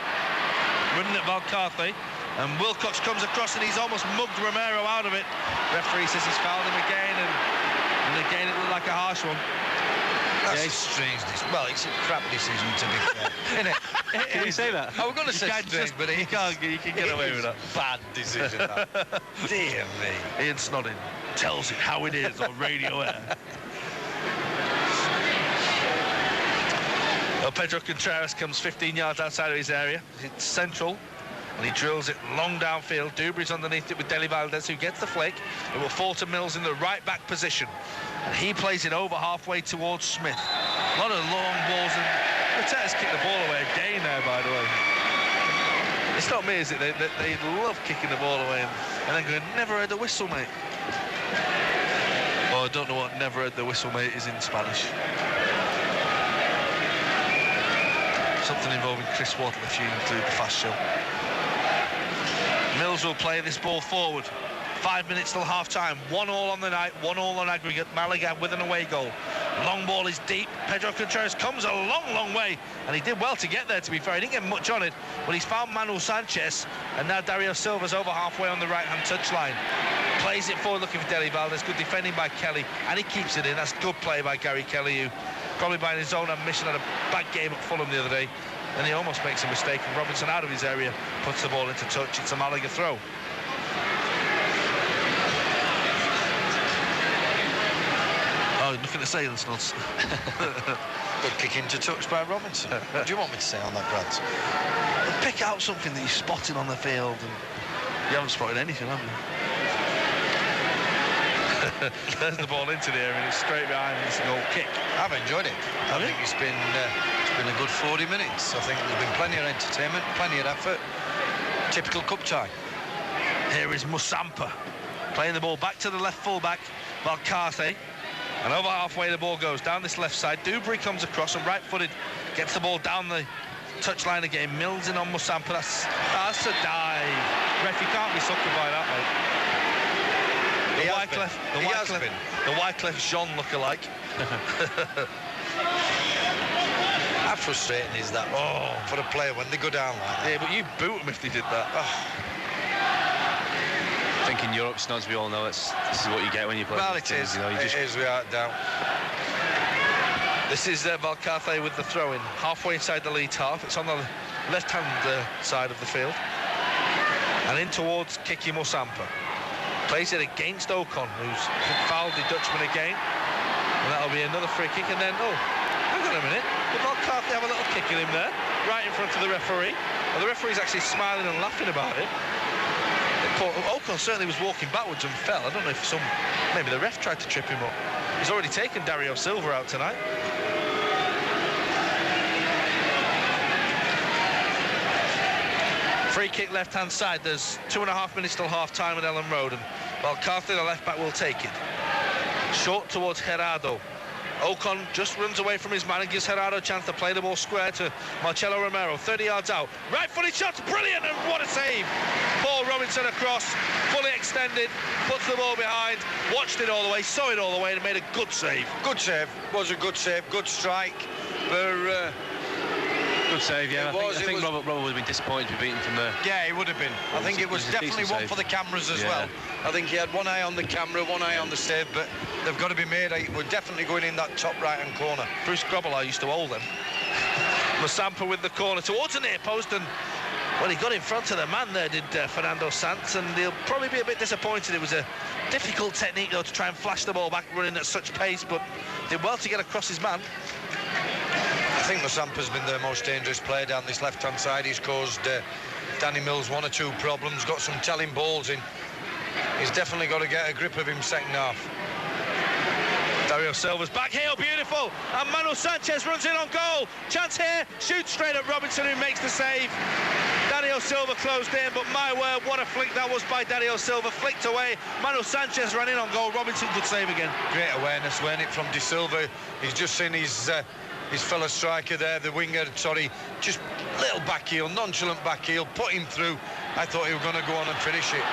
running at Valcarce, and Wilcox comes across and he's almost mugged Romero out of it. Referee says he's fouled him again, and again it looked like a harsh one. That's a strange decision. Well, it's a crap decision, to be fair, isn't it? Can you say that? I was going to say strange, but you can get away with that. Bad decision, that. Dear me. Ian Snodding tells it how it is on Radio Air. Well, Pedro Contreras comes 15 yards outside of his area. It's central, and he drills it long downfield. Dubry's underneath it with Deli Valdez, who gets the flick. It will fall to Mills in the right-back position, and he plays it over halfway towards Smith. A lot of long balls, and Contreras kicked the ball away again there, by the way. It's not me, is it? They love kicking the ball away and then going, never heard the whistle, mate. Well, I don't know what never heard the whistle, mate is in Spanish. Something involving Chris Waddle, if you include the fast show. Mills will play this ball forward. 5 minutes till half-time. 1-1 on the night, 1-1 on aggregate. Malaga with an away goal. Long ball is deep. Pedro Contreras comes a long, long way, and he did well to get there, to be fair. He didn't get much on it, but he's found Manuel Sanchez, and now Dario Silva's over halfway on the right-hand touchline. Plays it forward, looking for Deli Valdez. Good defending by Kelly, and he keeps it in. That's good play by Gary Kelly, who probably by his own admission had a bad game at Fulham the other day, and he almost makes a mistake, and Robinson out of his area puts the ball into touch. It's a Malaga throw. Oh, nothing to say, that's not. Good kick into touch by Robinson. What do you want me to say on that, Brad? Well, pick out something that you spotted on the field, and you haven't spotted anything, have you? There's the ball into the air, and it's straight behind, and it's a goal kick. I've enjoyed it. I think it's been a good 40 minutes. I think there's been plenty of entertainment, plenty of effort. Typical cup tie. Here is Musampa playing the ball back to the left full-back, Valcarce. And over halfway the ball goes down this left side. Dewberry comes across and right-footed gets the ball down the touchline again. Mills in on Musampa. That's a dive. Ref, you can't be suckered by that, mate. The Wycliffe Jean look-alike. How frustrating is that for a player when they go down like that? Yeah, but you boot them if they did that. I think in Europe, Snods, we all know this is what you get when you play. Well, it is. It is, without doubt. This is Valcarce with the throw-in, halfway inside the Leeds half. It's on the left-hand side of the field. And in towards Kiki Musampa. Plays it against Ocon, who's fouled the Dutchman again. And that'll be another free kick. And then, hang on a minute. Did Valcarce have a little kick at him there, right in front of the referee? Well, the referee's actually smiling and laughing about it. Ocon certainly was walking backwards and fell. I don't know if maybe the ref tried to trip him up. He's already taken Dario Silva out tonight. Free kick left-hand side. There's 2.5 minutes till half-time at Ellen Road, and Valcarce, the left-back, will take it. Short towards Gerardo. Ocon just runs away from his man and gives Gerardo a chance to play the ball square to Marcelo Romero. 30 yards out. Right-footed shot. Brilliant, and what a save. Paul Robinson across, fully extended, puts the ball behind, watched it all the way, saw it all the way, and made a good save. Good save. Was a good save. Good strike. Good save, yeah. I think Robert would have been disappointed to be beaten from there. Yeah, he would have been. I think it was definitely one for the cameras as well. I think he had one eye on the camera, one eye on the save, but they've got to be made. We're definitely going in that top right-hand corner. Bruce Grobbelaar used to hold them. Musampa with the corner towards the near post, and well, he got in front of the man there, did Fernando Sanz, and he'll probably be a bit disappointed. It was a difficult technique, though, to try and flash the ball back running at such pace, but did well to get across his man. I think Musampa's been the most dangerous player down this left-hand side. He's caused Danny Mills 1 or 2 problems, got some telling balls in. He's definitely got to get a grip of him second half. Dario Silva's back heel, beautiful, and Manuel Sanchez runs in on goal. Chance here, shoots straight at Robinson, who makes the save. Dario Silva closed in, but my word, what a flick that was by Dario Silva. Flicked away, Manuel Sanchez ran in on goal. Robinson, good save again. Great awareness, weren't it, from De Silva. He's just seen his fellow striker there, the winger, just little back heel, nonchalant back heel, put him through. I thought he was going to go on and finish it.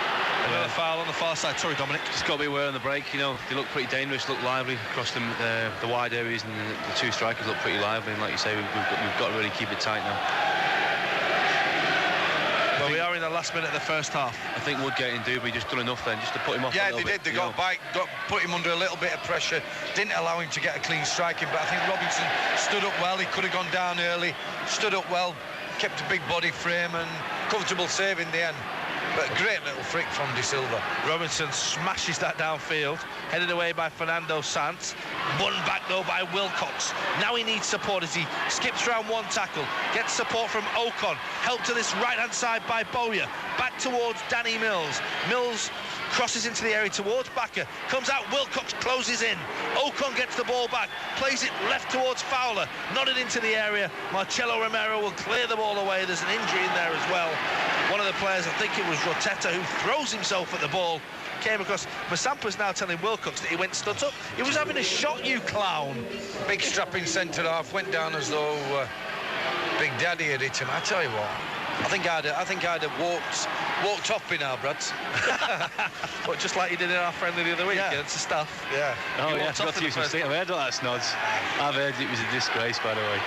Another foul on the far side. Sorry, Dominic. Just got to be aware on the break, you know. They look pretty dangerous, look lively across the wide areas, and the 2 strikers look pretty lively. And like you say, we've got to really keep it tight now. Well, we are in the last minute of the first half. I think Woodgate and Dewberry just done enough then, just to put him off. Yeah, they did. They got back, put him under a little bit of pressure. Didn't allow him to get a clean striking, but I think Robinson stood up well. He could have gone down early. Stood up well, kept a big body frame, and comfortable save in the end. But a great little flick from De Silva. Robinson smashes that downfield, headed away by Fernando Sanz, won back though by Wilcox. Now he needs support as he skips around one tackle, gets support from Ocon, help to this right-hand side by Bowyer, back towards Danny Mills. Mills crosses into the area towards Bakker, comes out, Wilcox closes in. Ocon gets the ball back, plays it left towards Fowler, nodded into the area. Marcelo Romero will clear the ball away. There's an injury in there as well. One of the players, I think it was Rotetta, who throws himself at the ball, came across. Musampa's now telling Wilcox that he went stunt up. He was having a shot, you clown. Big strapping centre half, went down as though Big Daddy had hit him. I tell you what, I think I'd have walked off in our Brads. But just like you did in our friendly the other week against the staff. Yeah. Oh yeah, I've got to use some I've heard all that, Snods. I've heard it was a disgrace, by the way.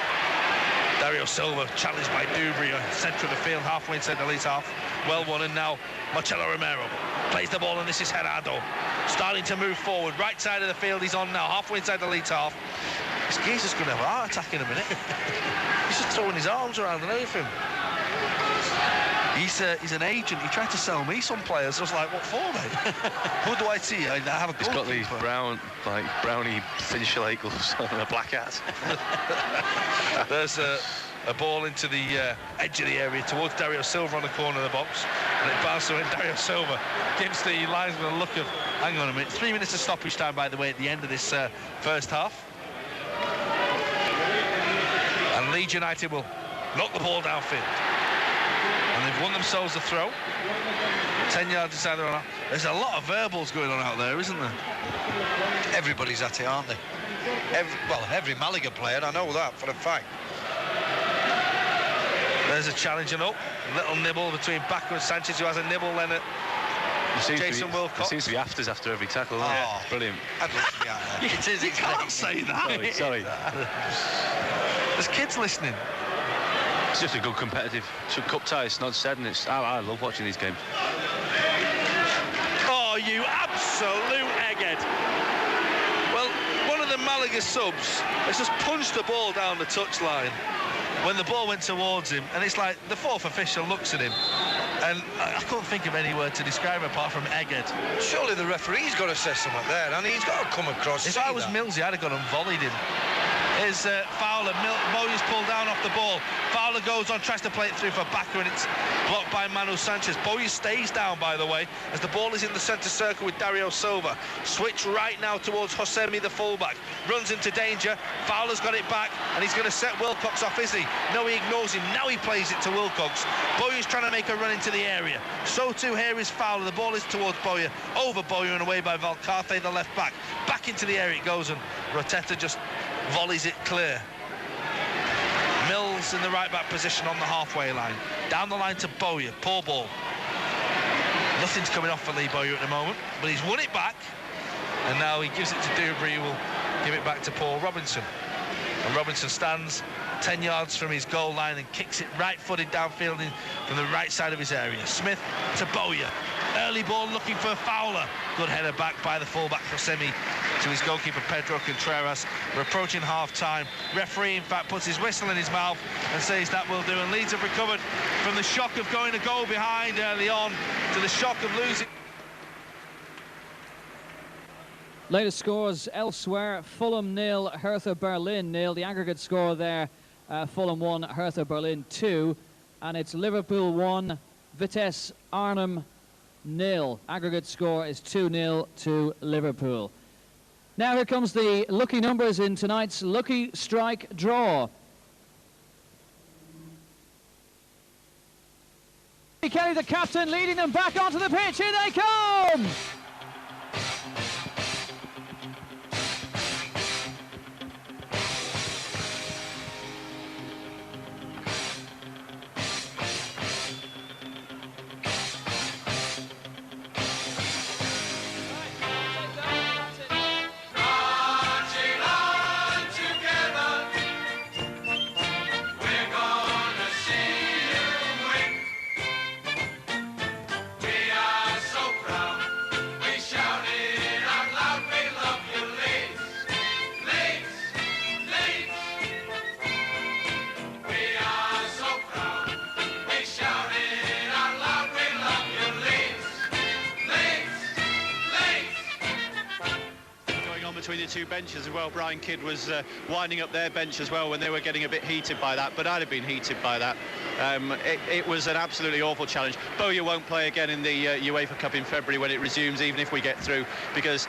Dario Silva challenged by Dewberry, centre of the field, halfway inside the Leeds half. Well won, and now Marcelo Romero plays the ball, and this is Gerardo starting to move forward. Right side of the field he's on now, halfway inside the Leeds half. This geezer's going to have a heart attack in a minute. He's just throwing his arms around and everything. He's an agent. He tried to sell me some players. I was like, what for, mate? Who do I see? I have a goalkeeper. He's got these brownie thin shillelagh gloves and a black hat. There's a ball into the edge of the area towards Dario Silva on the corner of the box, and it bounces away. Dario Silva gives the linesman a look of, hang on a minute, 3 minutes of stoppage time, by the way, at the end of this first half. And Leeds United will knock the ball downfield. And And they've won themselves a throw. 10 yards inside their own half. There's a lot of verbals going on out there, isn't there? Everybody's at it, aren't they? Every Malaga player, I know that for a fact. There's a challenge and up. Little nibble between Bakker and Sanchez, who has a nibble then at Jason Wilcox. There seems to be afters after every tackle. Oh, brilliant. I'd love to be out there. It is, you can't say that. Sorry. There's kids listening. It's just a good competitive cup tie. It's not said, and I love watching these games. Oh, you absolute egghead. Well, one of the Malaga subs has just punched the ball down the touchline when the ball went towards him, and it's like the fourth official looks at him, and I couldn't think of any word to describe him apart from egghead. Surely the referee's got to say something there, and he's got to come across. If I was Millsy, I'd have gone and volleyed him. Here's Fowler. Bowyer's pulled down off the ball. Fowler goes on, tries to play it through for Bakker, and it's blocked by Manu Sanchez. Bowyer stays down, by the way, as the ball is in the centre circle with Dario Silva. Switch right now towards Josemi, the fullback. Runs into danger. Fowler's got it back, and he's going to set Wilcox off, is he? No, he ignores him. Now he plays it to Wilcox. Bowyer's trying to make a run into the area. So too here is Fowler. The ball is towards Bowyer. Over Bowyer and away by Valcarce, the left back. Back into the area it goes, and Rotetta just volleys it clear. Mills in the right back position on the halfway line. Down the line to Bowyer. Poor ball. Nothing's coming off for Lee Bowyer at the moment, but he's won it back, and now he gives it to Dubry, who will give it back to Paul Robinson. And Robinson stands 10 yards from his goal line and kicks it right-footed downfield from the right side of his area. Smith to Bowyer. Early ball looking for Fowler. Good header back by the fullback Josemi to his goalkeeper Pedro Contreras. We're approaching half-time. Referee, in fact, puts his whistle in his mouth and says that will do. And Leeds have recovered from the shock of going a goal behind early on to the shock of losing. Latest scores elsewhere: Fulham 0, Hertha Berlin 0. The aggregate score there, Fulham 1, Hertha Berlin 2. And it's Liverpool 1, Vitesse Arnhem 0. Aggregate score is 2-0 to Liverpool. Now here comes the lucky numbers in tonight's Lucky Strike draw. Kelly, the captain, leading them back onto the pitch. Here they come! Between the two benches as well. Brian Kidd was winding up their bench as well when they were getting a bit heated by that, but I'd have been heated by that. It was an absolutely awful challenge. Bowyer won't play again in the UEFA Cup in February when it resumes, even if we get through, because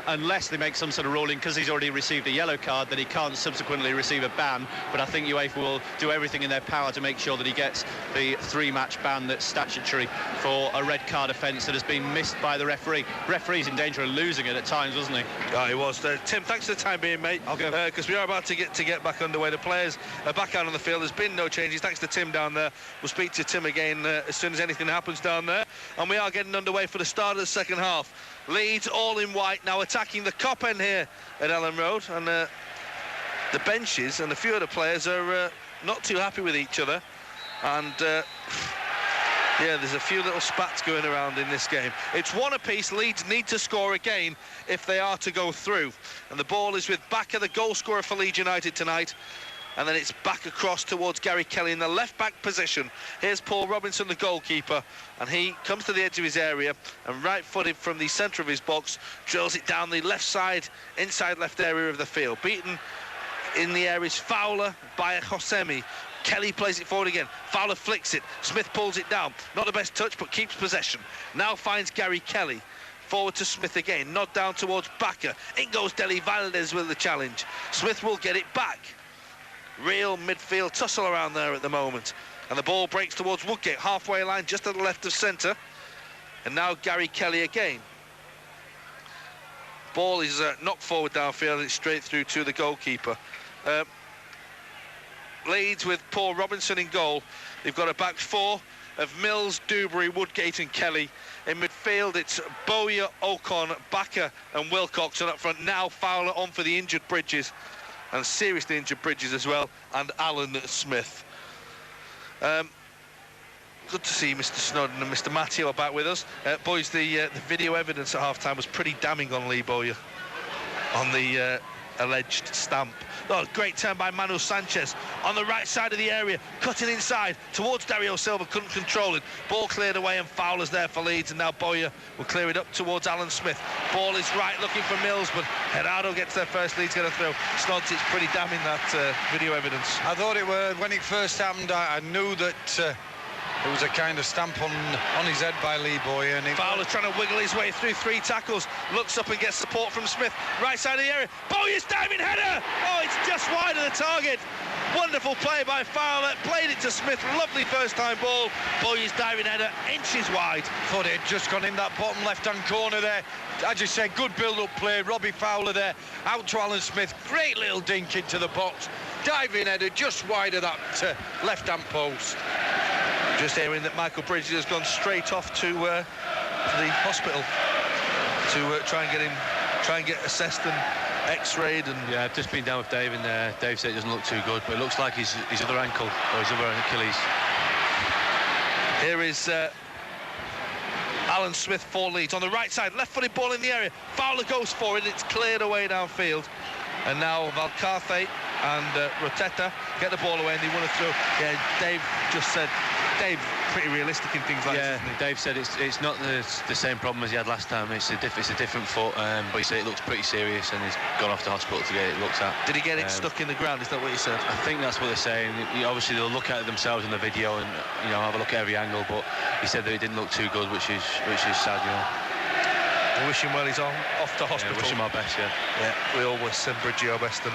unless they make some sort of ruling, because he's already received a yellow card, that he can't subsequently receive a ban. But I think UEFA will do everything in their power to make sure that he gets the 3-match ban that's statutory for a red card offence that has been missed by the referee. Referee's in danger of losing it at times, wasn't he? Oh, he was. Tim, thanks for the time being, mate. I'll go. Because we are about to get back underway. The players are back out on the field. There's been no changes. Thanks to Tim down there. We'll speak to Tim again as soon as anything happens down there. And we are getting underway for the start of the second half. Leeds all in white now attacking the Cop end here at Ellen Road. And the benches and a few of the players are not too happy with each other. And yeah, there's a few little spats going around in this game. It's one apiece. Leeds need to score again if they are to go through. And the ball is with Bakker, the goal scorer for Leeds United tonight. And then it's back across towards Gary Kelly in the left-back position. Here's Paul Robinson, the goalkeeper. And he comes to the edge of his area and right-footed from the centre of his box, drills it down the left side, inside left area of the field. Beaten in the air is Fowler by Josemi. Kelly plays it forward again. Fowler flicks it. Smith pulls it down. Not the best touch, but keeps possession. Now finds Gary Kelly. Forward to Smith again. Nod down towards Bakker. In goes Deli Valdez with the challenge. Smith will get it back. Real midfield tussle around there at the moment. And the ball breaks towards Woodgate, halfway line, just to the left of centre. And now Gary Kelly again. Ball is knocked forward downfield, and it's straight through to the goalkeeper. Leeds with Paul Robinson in goal. They've got a back four of Mills, Dewberry, Woodgate and Kelly. In midfield, it's Bowyer, Ocon, Backer and Wilcox. And up front now, Fowler on for the injured Bridges, and seriously injured Bridges as well, and Alan Smith. Good to see Mr. Snowden and Mr. Matteo are back with us. Boys, the video evidence at half-time was pretty damning on Lee Bowyer, on the alleged stamp. Oh, great turn by Manu Sanchez on the right side of the area, cutting inside towards Dario Silva, couldn't control it. Ball cleared away and Fowler's there for Leeds, and now Bowyer will clear it up towards Alan Smith. Ball is right, looking for Mills, but Gerardo gets there first. Leeds get a throw. Snods, it's pretty damning, that video evidence. I thought it was, when it first happened, I knew that it was a kind of stamp on his head by Lee Bowyer. And Fowler trying to wiggle his way through 3 tackles, looks up and gets support from Smith, right side of the area. Bowyer's diving header! Oh, it's just wide of the target. Wonderful play by Fowler, played it to Smith, lovely first time ball. Bowyer's diving header, inches wide. Thought it had just gone in that bottom left-hand corner there. As you said, good build-up play. Robbie Fowler there, out to Alan Smith, great little dink into the box. Diving header, just wide of that left-hand post. Just hearing that Michael Bridges has gone straight off to the hospital to try and get assessed and x-rayed. And yeah, I've just been down with Dave, and Dave said it doesn't look too good, but it looks like his other ankle or his other Achilles. Here is Alan Smith for Leeds on the right side, left-footed ball in the area. Fowler goes for it, it's cleared away downfield, and now Valcarce and Rotetta get the ball away, and they want to throw. Yeah, Dave just said. Dave's pretty realistic in things like this, isn't he? Dave said it's not the same problem as he had last time. It's a different foot, but he said it looks pretty serious, and he's gone off to hospital to get it looked at. Did he get it stuck in the ground? Is that what he said? I think that's what they're saying. Obviously, they'll look at it themselves in the video and have a look at every angle. But he said that it didn't look too good, which is sad. We wish him well. He's off to hospital. Yeah, wish him our best. Yeah. We always send Bridgie our best, and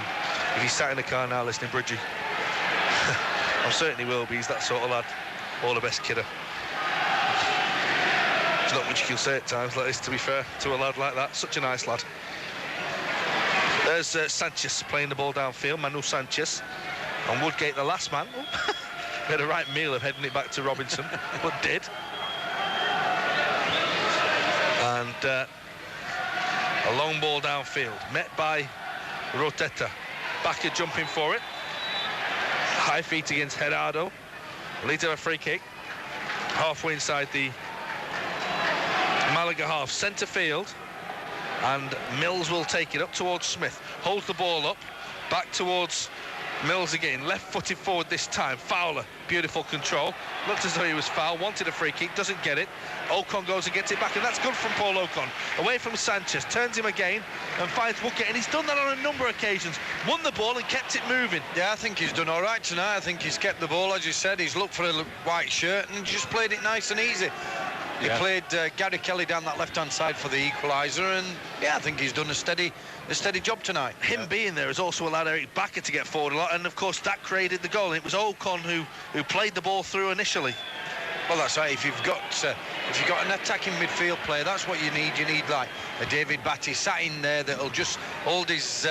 if he's sat in the car now listening, Bridgie, I certainly will be. He's that sort of lad. All the best, kidder. There's not much you can say at times like this, to be fair, to a lad like that. Such a nice lad. There's Sanchez playing the ball downfield, Manu Sanchez. And Woodgate, the last man. We had a right meal of heading it back to Robinson, but did. And a long ball downfield, met by Rotetta. Backer jumping for it. High feet against Gerardo. Leeds have a free kick, halfway inside the Malaga half, centre field, and Mills will take it up towards Smith, holds the ball up, back towards Mills again, left-footed forward this time. Fowler, beautiful control, looked as though he was foul, wanted a free kick, doesn't get it. Ocon goes and gets it back, and that's good from Paul Ocon. Away from Sanchez, turns him again and finds Woodgate, and he's done that on a number of occasions. Won the ball and kept it moving. Yeah, I think he's done all right tonight. I think he's kept the ball, as you said. He's looked for a white shirt and just played it nice and easy. He played Gary Kelly down that left-hand side for the equaliser, and yeah, I think he's done a steady job tonight. Him being there has also allowed Eric Backer to get forward a lot, and of course that created the goal. And it was Ocon who played the ball through initially. Well, that's right. If you've got an attacking midfield player, that's what you need. You need like a David Batty sat in there that'll just hold his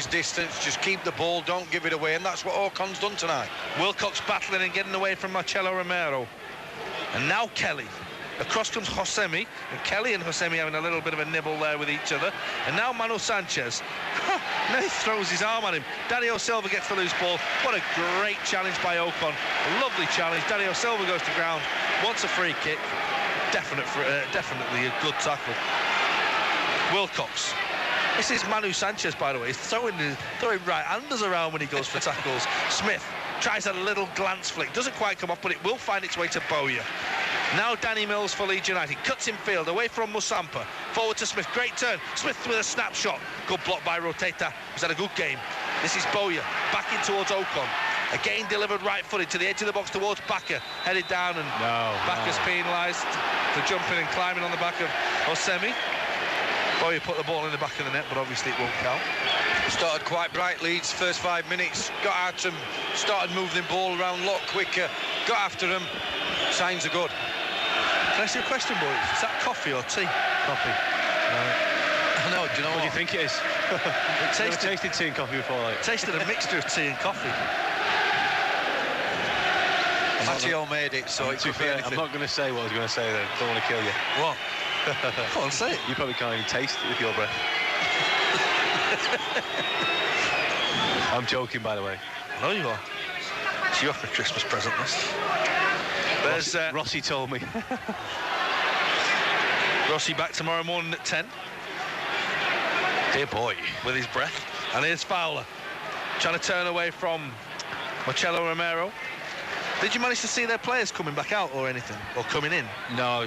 distance, just keep the ball, don't give it away, and that's what Ocon's done tonight. Wilcox battling and getting away from Marcelo Romero, and now Kelly. Across comes Josemi, and Kelly and Josemi having a little bit of a nibble there with each other. And now Manu Sanchez. Now he throws his arm at him. Dario Silva gets the loose ball. What a great challenge by Ocon. A lovely challenge. Dario Silva goes to ground, wants a free kick. Definitely a good tackle. Wilcox. This is Manu Sanchez, by the way. He's throwing right-handers around when he goes for tackles. Smith tries a little glance flick. Doesn't quite come off, but it will find its way to Bowyer. Now Danny Mills for Leeds United. Cuts in field, away from Musampa. Forward to Smith. Great turn. Smith with a snapshot. Good block by Rotetta. Who's had a good game. This is Bowyer. Back in towards Ocon. Again delivered right-footed to the edge of the box towards Backer. Headed down, and Backer's penalised for jumping and climbing on the back of Josemi. Bowyer put the ball in the back of the net, but obviously it won't count. Started quite bright, Leeds, first 5 minutes. Got at them, started moving the ball around a lot quicker. Got after them. Signs are good. Can I ask you a question, boys? Is that coffee or tea? Coffee. I know, do you know What do you think it is? It Never tasted tea and coffee before, like. tasted a mixture of tea and coffee. Matteo made it, so it could be anything. I'm not going to say what I was going to say then. Don't want to kill you. What? Go on, say it. You probably can't even taste it with your breath. I'm joking, by the way. I know you are. It's your for Christmas present list. There's Rossi told me. Rossi back tomorrow morning at 10. Dear boy, with his breath. And here's Fowler, trying to turn away from Marcelo Romero. Did you manage to see their players coming back out or anything, or coming in? No,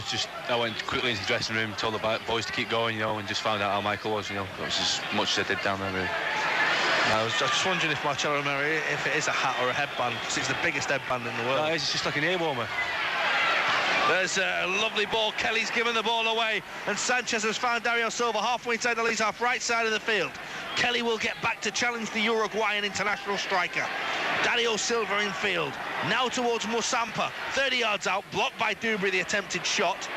I went quickly into the dressing room, told the boys to keep going, and just found out how Michael was, That was as much as I did down there, really. I was just wondering if Marcelo Romero, if it is a hat or a headband, because it's the biggest headband in the world. No, it's just like an ear warmer. There's a lovely ball. Kelly's given the ball away, and Sanchez has found Dario Silva halfway inside the Leeds half, right side of the field. Kelly will get back to challenge the Uruguayan international striker. Dario Silva in field. Now towards Musampa. 30 yards out, blocked by Dubry, the attempted shot.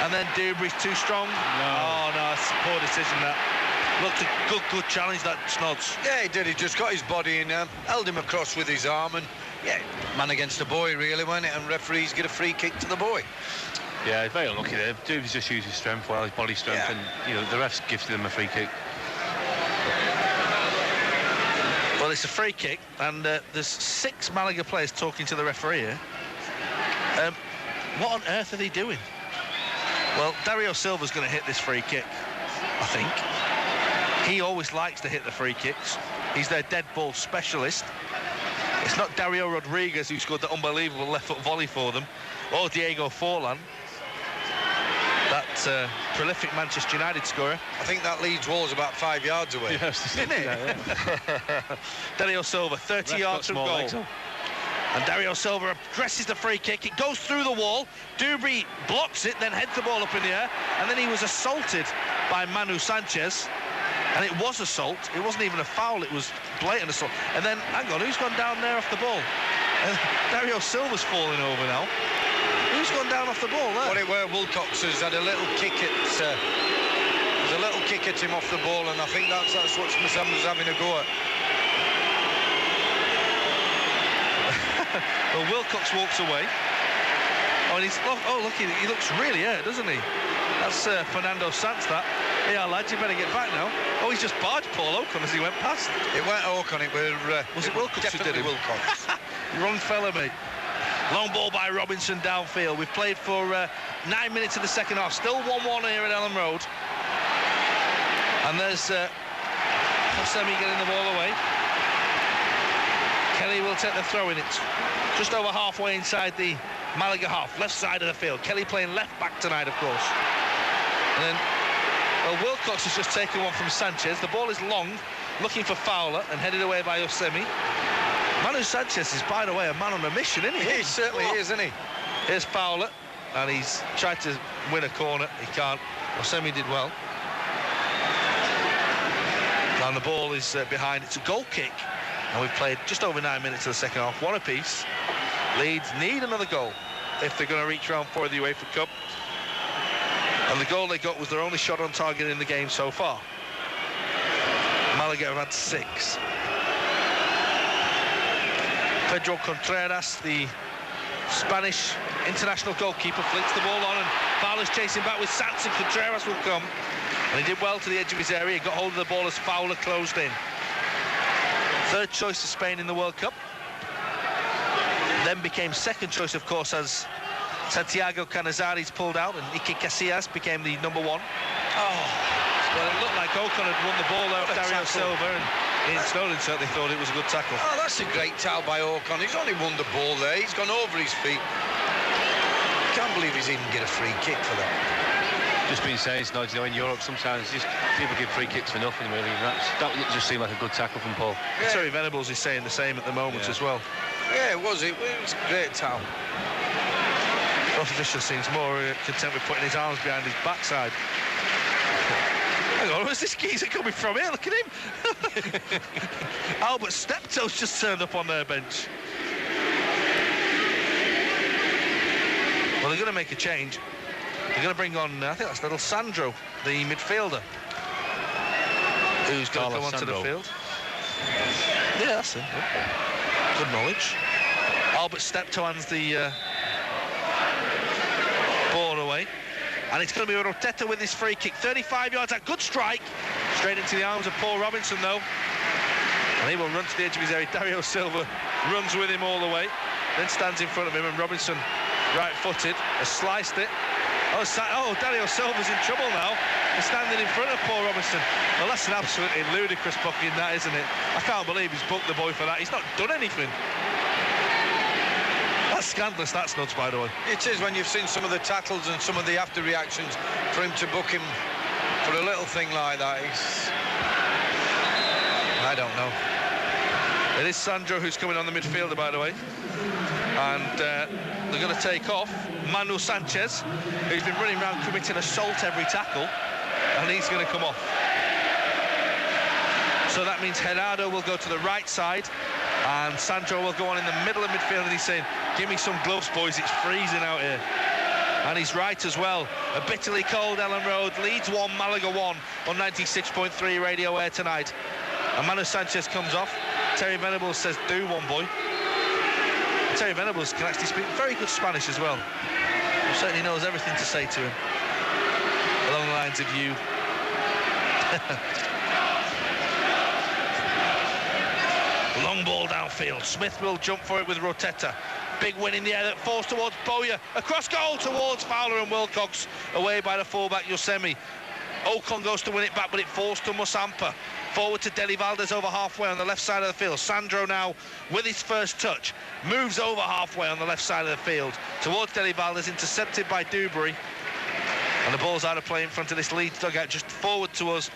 And then Dubry's too strong. No. Oh, no, it's a poor decision, that. Looked a good challenge, that Snods. Yeah, he did. He just got his body in, held him across with his arm, and yeah, man against the boy, really, wasn't it? And referees get a free kick to the boy. Yeah, he's very unlucky there. Dubry's just used his strength well, his body strength, Yeah. and the refs gifted him a free kick. Well, it's a free kick, and there's 6 Malaga players talking to the referee here. What on earth are they doing? Well, Dario Silva's going to hit this free kick, I think. He always likes to hit the free kicks. He's their dead ball specialist. It's not Dario Rodriguez who scored the unbelievable left-foot volley for them, or Diego Forlan, that prolific Manchester United scorer. I think that Leeds wall's about 5 yards away. Yes, Isn't it? Dario Silva, 30 yards from goal. And Dario Silva addresses the free kick. It goes through the wall. Dubry blocks it, then heads the ball up in the air. And then he was assaulted by Manu Sanchez. And it was assault. It wasn't even a foul. It was blatant assault. And then, hang on, who's gone down there off the ball? Dario Silva's falling over now. Who's gone down off the ball there? What it were, Wilcox has had a little kick at... there's a little kick at him off the ball, and I think that's what Musamba's having a go at. Well, Wilcox walks away. Oh, and look, he looks really hurt, doesn't he? That's Fernando Sanz, that. Yeah, lad, you better get back now. Oh, he's just barged Paul Ocon as he went past. It weren't Ocon, it was it Wilcox who did definitely it? Wilcox. Wrong fella, mate. Long ball by Robinson downfield. We've played for 9 minutes of the second half. Still 1-1 here at Ellen Road. And there's Semi getting the ball away. Kelly will take the throw in. It's just over halfway inside the Malaga half, left side of the field. Kelly playing left back tonight, of course. And then, well, Wilcox has just taken one from Sanchez. The ball is long, looking for Fowler, and headed away by Osemi. Manu Sanchez is, by the way, a man on a mission, isn't he? He certainly is, isn't he? Here's Fowler, and he's tried to win a corner. He can't. Osemi did well. And the ball is behind. It's a goal kick. And we've played just over 9 minutes of the second half, one apiece. Leeds need another goal if they're going to reach round 4 of the UEFA Cup. And the goal they got was their only shot on target in the game so far. Malaga have had 6. Pedro Contreras, the Spanish international goalkeeper, flicks the ball on, and Fowler's chasing back with Sanson. Contreras will come. And he did well to the edge of his area. He got hold of the ball as Fowler closed in. Third choice of Spain in the World Cup. Then became second choice, of course, as Santiago Canizares pulled out and Iker Casillas became the number 1. Oh, well, it looked like Ocon had won the ball there of Dario Silva, and Ian Snowden certainly thought it was a good tackle. Oh, that's a great tackle by Ocon. He's only won the ball there. He's gone over his feet. Can't believe he's even get a free kick for that. Just been saying, Snods, in Europe sometimes just people give free kicks for nothing, really. That just seemed like a good tackle from Paul. Yeah. Terry Venables is saying the same at the moment as well. Yeah, it was a great tackle. Ross Fisher seems more content with putting his arms behind his backside. Hang on, where's this geezer coming from here? Look at him. Albert Steptoe's just turned up on their bench. Well, they're going to make a change. They're going to bring on, I think that's little Sandro, the midfielder, who's going to come onto the field. Yeah, that's it. Good knowledge. Albert Steptoe hands the ball away. And it's going to be Rotetta with his free kick. 35 yards, a good strike. Straight into the arms of Paul Robinson, though. And he will run to the edge of his area. Dario Silva runs with him all the way. Then stands in front of him, and Robinson, right-footed, has sliced it. Oh, Dario Silva's in trouble now. He's standing in front of Paul Robinson. Well, that's an absolutely ludicrous booking, that, isn't it? I can't believe he's booked the boy for that. He's not done anything. That's scandalous, that's nuts, by the way. It is, when you've seen some of the tackles and some of the after reactions, for him to book him for a little thing like that. I don't know. It is Sandro who's coming on the midfielder, by the way. And they're going to take off Manu Sanchez, who's been running around committing assault every tackle, and he's going to come off. So that means Gerardo will go to the right side, and Sandro will go on in the middle of midfield, and he's saying, give me some gloves, boys, it's freezing out here. And he's right as well. A bitterly cold Ellen Road, Leeds 1, Malaga 1 on 96.3 Radio Air tonight. And Manu Sanchez comes off. Terry Venables says, do one, boy. Terry Venables can actually speak very good Spanish as well. He certainly knows everything to say to him. Along the lines of you. Long ball downfield. Smith will jump for it with Rotetta. Big win in the air that falls towards Bowyer. Across goal towards Fowler and Wilcox. Away by the fullback Yosemi. Ocon goes to win it back, but it falls to Musampa. Forward to Deli Valdez over halfway on the left side of the field. Sandro now, with his first touch, moves over halfway on the left side of the field towards Deli Valdez, intercepted by Dewberry. And the ball's out of play in front of this Leeds dugout, just forward to us,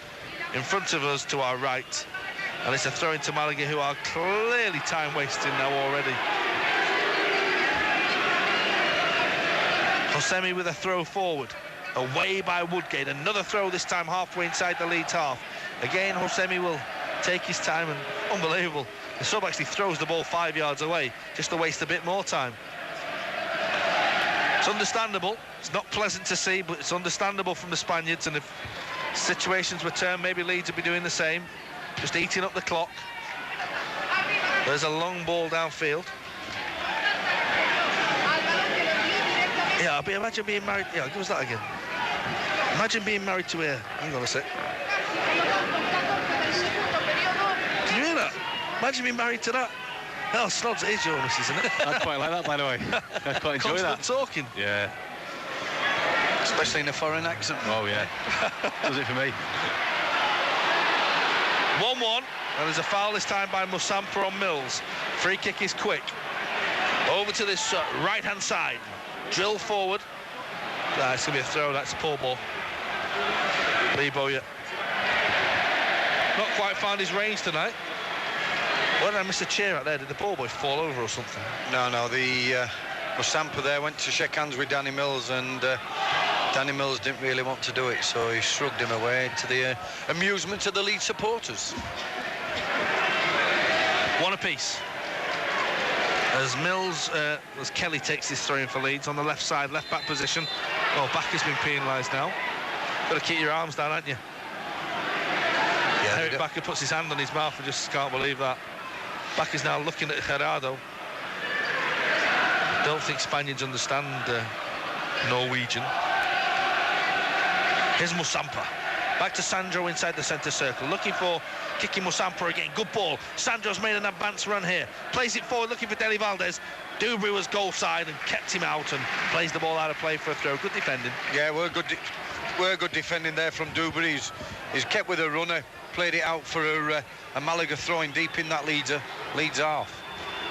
in front of us to our right. And it's a throw into Malaga, who are clearly time wasting now already. Hosemi with a throw forward. Away by Woodgate. Another throw, this time halfway inside the Leeds half. Again, Hosemi will take his time, and unbelievable. The sub actually throws the ball 5 yards away, just to waste a bit more time. It's understandable. It's not pleasant to see, but it's understandable from the Spaniards, and if situations were turned, maybe Leeds would be doing the same. Just eating up the clock. There's a long ball downfield. Yeah, imagine being married. Yeah, give us that again. Imagine being married to her. Hang on a sec. Can you hear that? Imagine being married to that. Oh, Snods, it is your missus, isn't it? I'd quite like that, by the way. I'd quite enjoy that. Constant talking. Yeah. Especially in a foreign accent. Oh, yeah. Does it for me. 1-1, and there's a foul this time by Musampa on Mills. Free kick is quick. Over to this right-hand side. Drill forward. It's going to be a throw. That's a poor ball. Lee Bowyer. Not quite found his range tonight. Where did I miss a cheer out there? Did the ball boy fall over or something? No, the Musampa there went to shake hands with Danny Mills, and Danny Mills didn't really want to do it, so he shrugged him away, to the amusement of the Leeds supporters. One apiece. As Mills, as Kelly takes this throw in for Leeds on the left side, left back position. Oh, back has been penalised now. Got to keep your arms down, haven't you? Yeah, Eric Bakker puts his hand on his mouth and just can't believe that. Bakker's now looking at Gerardo. Don't think Spaniards understand Norwegian. Here's Musampa. Back to Sandro inside the centre circle. Looking for kicking Musampa again. Good ball. Sandro's made an advance run here. Plays it forward, looking for Deli Valdez. Dewberry was goal side and kept him out and plays the ball out of play for a throw. Good defending. Yeah, we're good defending there from Dewberry. He's kept with a runner. Played it out for a Malaga throwing deep in that Leeds half.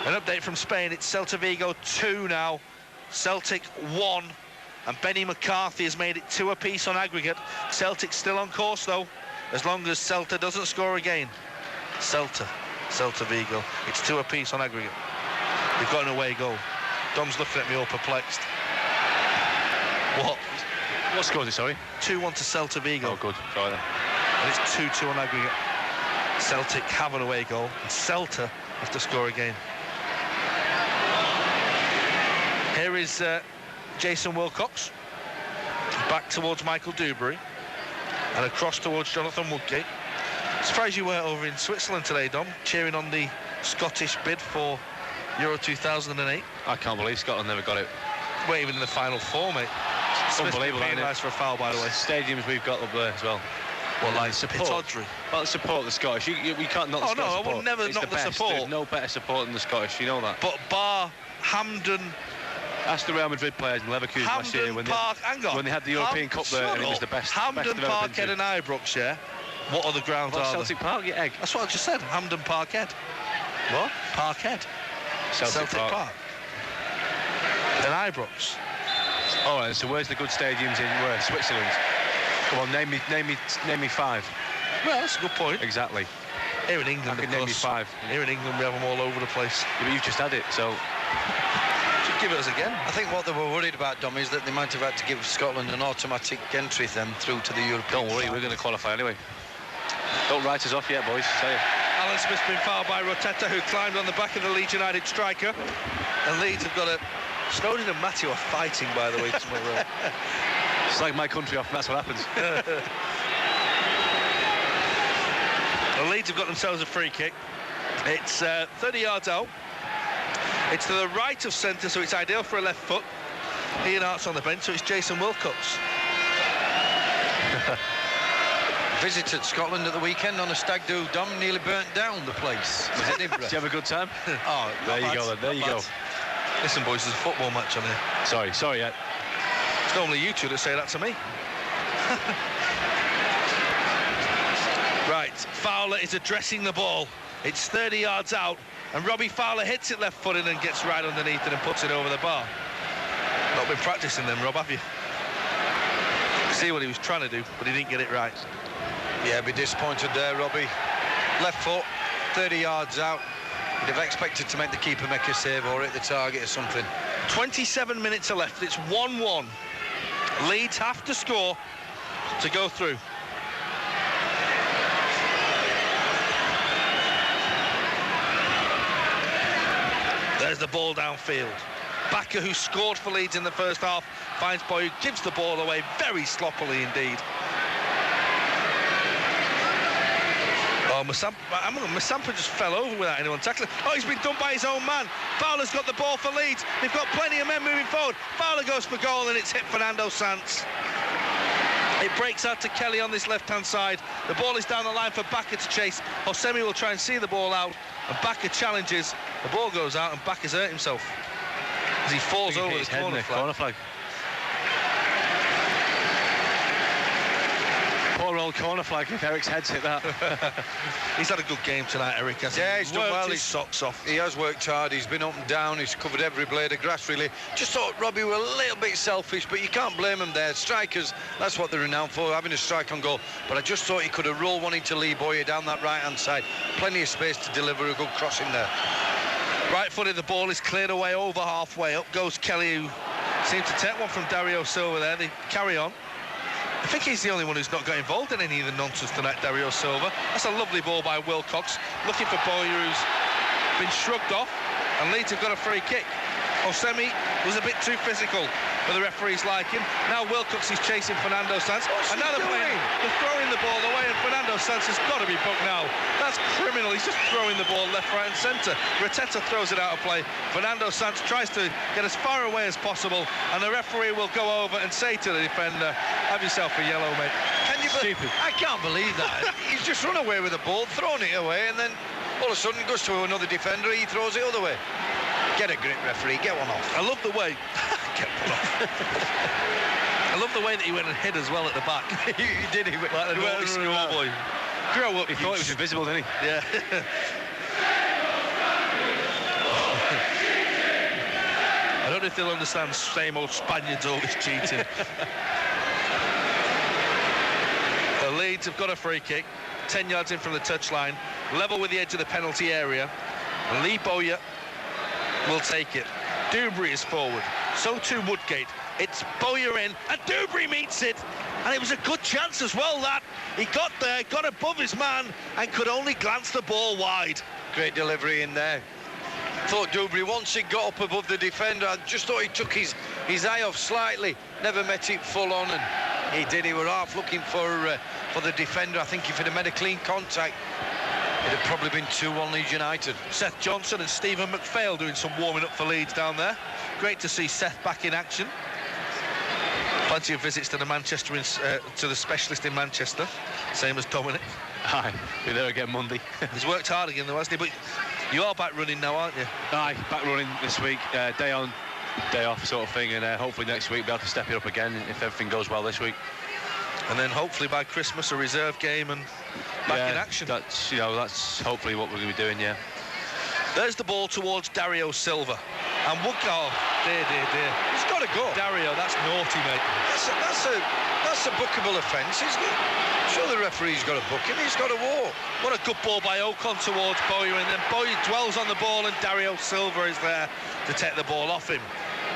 An update from Spain. It's Celta Vigo 2 now. Celtic 1. And Benny McCarthy has made it 2 apiece on aggregate. Celtic's still on course, though, as long as Celta doesn't score again. Celta Vigo. It's 2 apiece on aggregate. They've got an away goal. Dom's looking at me all perplexed. What? What score is it, sorry? 2-1 to Celta Vigo. Oh, good. Sorry then. And it's 2-2 on aggregate. Celtic have an away goal, and Celta have to score again. Here is Jason Wilcox, back towards Michael Dewberry, and across towards Jonathan Woodgate. Surprised you weren't over in Switzerland today, Dom, cheering on the Scottish bid for Euro 2008. I can't believe Scotland never got it. We're even in the final four, mate. It's unbelievable. Penalised for a foul, by the way. Stadiums we've got up there as well. Well, like support. Pittodrie. Well, support the Scottish. We can't knock the Scottish no, support. I would never knock the support. There's no better support than the Scottish, you know that. But bar Hampden... Ask the Real Madrid players in Leverkusen last year when they had the European Cup there, and it was the best. Hampden, Parkhead and Ibrox, yeah? What other grounds are Celtic Park, you egg. That's what I just said. Hampden, Parkhead. What? Parkhead. Celtic Park. And Ibrox. All right, so where's the good stadiums in where? Switzerland. Come on, name me 5. Well, that's a good point. Exactly. Here in England, I can name you 5. Here in England, we have them all over the place. Yeah, but you've just had it, so... Should give it us again. I think what they were worried about, Dom, is that they might have had to give Scotland an automatic entry then through to the European. Don't worry, we're going to qualify anyway. Don't write us off yet, boys. Say it. Alan Smith's been fouled by Rotetta, who climbed on the back of the Leeds United striker. And Leeds have got a... Snowden and Matthew are fighting, by the way, tomorrow. It's like my country off, and that's what happens. The Leeds have got themselves a free kick. It's 30 yards out. It's to the right of centre, so it's ideal for a left foot. Ian Hart's on the bench, so it's Jason Wilcox. Visited Scotland at the weekend on a stag do, Dom, nearly burnt down the place. Did you have a good time? Oh, there you go then, there you go. Listen, boys, there's a football match on here. Sorry, yeah. It's normally you two that say that to me. Right, Fowler is addressing the ball. It's 30 yards out, and Robbie Fowler hits it left-footed and gets right underneath it and puts it over the bar. Not been practicing them, Rob, have you? See what he was trying to do, but he didn't get it right. Yeah, be disappointed there, Robbie. Left foot, 30 yards out. You'd have expected to make the keeper make a save or hit the target or something. 27 minutes are left. It's 1-1. Leeds have to score to go through. There's the ball downfield. Bakker, who scored for Leeds in the first half, finds Boy, who gives the ball away very sloppily indeed. Oh, Musampa just fell over without anyone tackling. Oh, he's been done by his own man. Fowler's got the ball for Leeds. They've got plenty of men moving forward. Fowler goes for goal, and it's hit Fernando Sanz. It breaks out to Kelly on this left-hand side. The ball is down the line for Bakker to chase. Hosemi will try and see the ball out, and Bakker challenges. The ball goes out, and Bakker's hurt himself as he falls over the corner flag. Poor old corner flag if Eric's head's hit that. He's had a good game tonight, Eric, hasn't he? Yeah, he's done well. His socks off. He has worked hard. He's been up and down. He's covered every blade of grass, really. Just thought Robbie were a little bit selfish, but you can't blame him there. Strikers, that's what they're renowned for, having a strike on goal. But I just thought he could have rolled one into Lee Bowyer down that right-hand side. Plenty of space to deliver a good crossing there. Right-footed, the ball is cleared away over halfway. Up goes Kelly, who seemed to take one from Dario Silva there. They carry on. I think he's the only one who's not got involved in any of the nonsense tonight, Dario Silva. That's a lovely ball by Wilcox, looking for Bowyer, who's been shrugged off, and Leeds have got a free kick. Hosemi was a bit too physical for the referee's liking. Now Wilcox is chasing Fernando Sanz. And now they're throwing the ball away, and Fernando Sanz has got to be booked now. That's criminal. He's just throwing the ball left, right and centre. Rotetta throws it out of play. Fernando Sanz tries to get as far away as possible, and the referee will go over and say to the defender, have yourself a yellow, mate. Can you Stupid. I can't believe that. He's just run away with the ball, thrown it away, and then all of a sudden goes to another defender, he throws it other way. Get a grip, referee, get one off. I love the way... Get one off. I love the way that he went and hid as well at the back. He did, he went like a naughty schoolboy. Grow up, He thought it was invisible, didn't he? Yeah. I don't know if they'll understand same old Spaniards always cheating. The Leeds have got a free kick, 10 yards in from the touchline, level with the edge of the penalty area. Lee Bowyer will take it. Dewberry is forward, so too Woodgate. It's Bowyer in, and Dewberry meets it. And it was a good chance as well, that. He got there, got above his man, and could only glance the ball wide. Great delivery in there. Thought Dubry, once he got up above the defender, I just thought he took his eye off slightly. Never met it full on, and he did. He were half looking for the defender. I think if he'd have made a clean contact, it'd have probably been 2-1 Leeds United. Seth Johnson and Stephen McPhail doing some warming up for Leeds down there. Great to see Seth back in action. Plenty of visits to the to the specialist in Manchester, same as Dominic. Aye, be there again Monday. He's worked hard again though, hasn't he? But you are back running now, aren't you? Aye, back running this week, day on, day off sort of thing, and hopefully next week be able to step it up again if everything goes well this week. And then hopefully by Christmas a reserve game and back in action. That's, you know, that's hopefully what we're going to be doing, yeah. There's the ball towards Dario Silva. And Woodgall, dear. He's got to go. Dario, that's naughty, mate. That's a bookable offence, isn't it? Sure, the referee's got to book him. He's got to walk. What a good ball by Ocon towards Bowyer, and then Bowyer dwells on the ball, and Dario Silva is there to take the ball off him.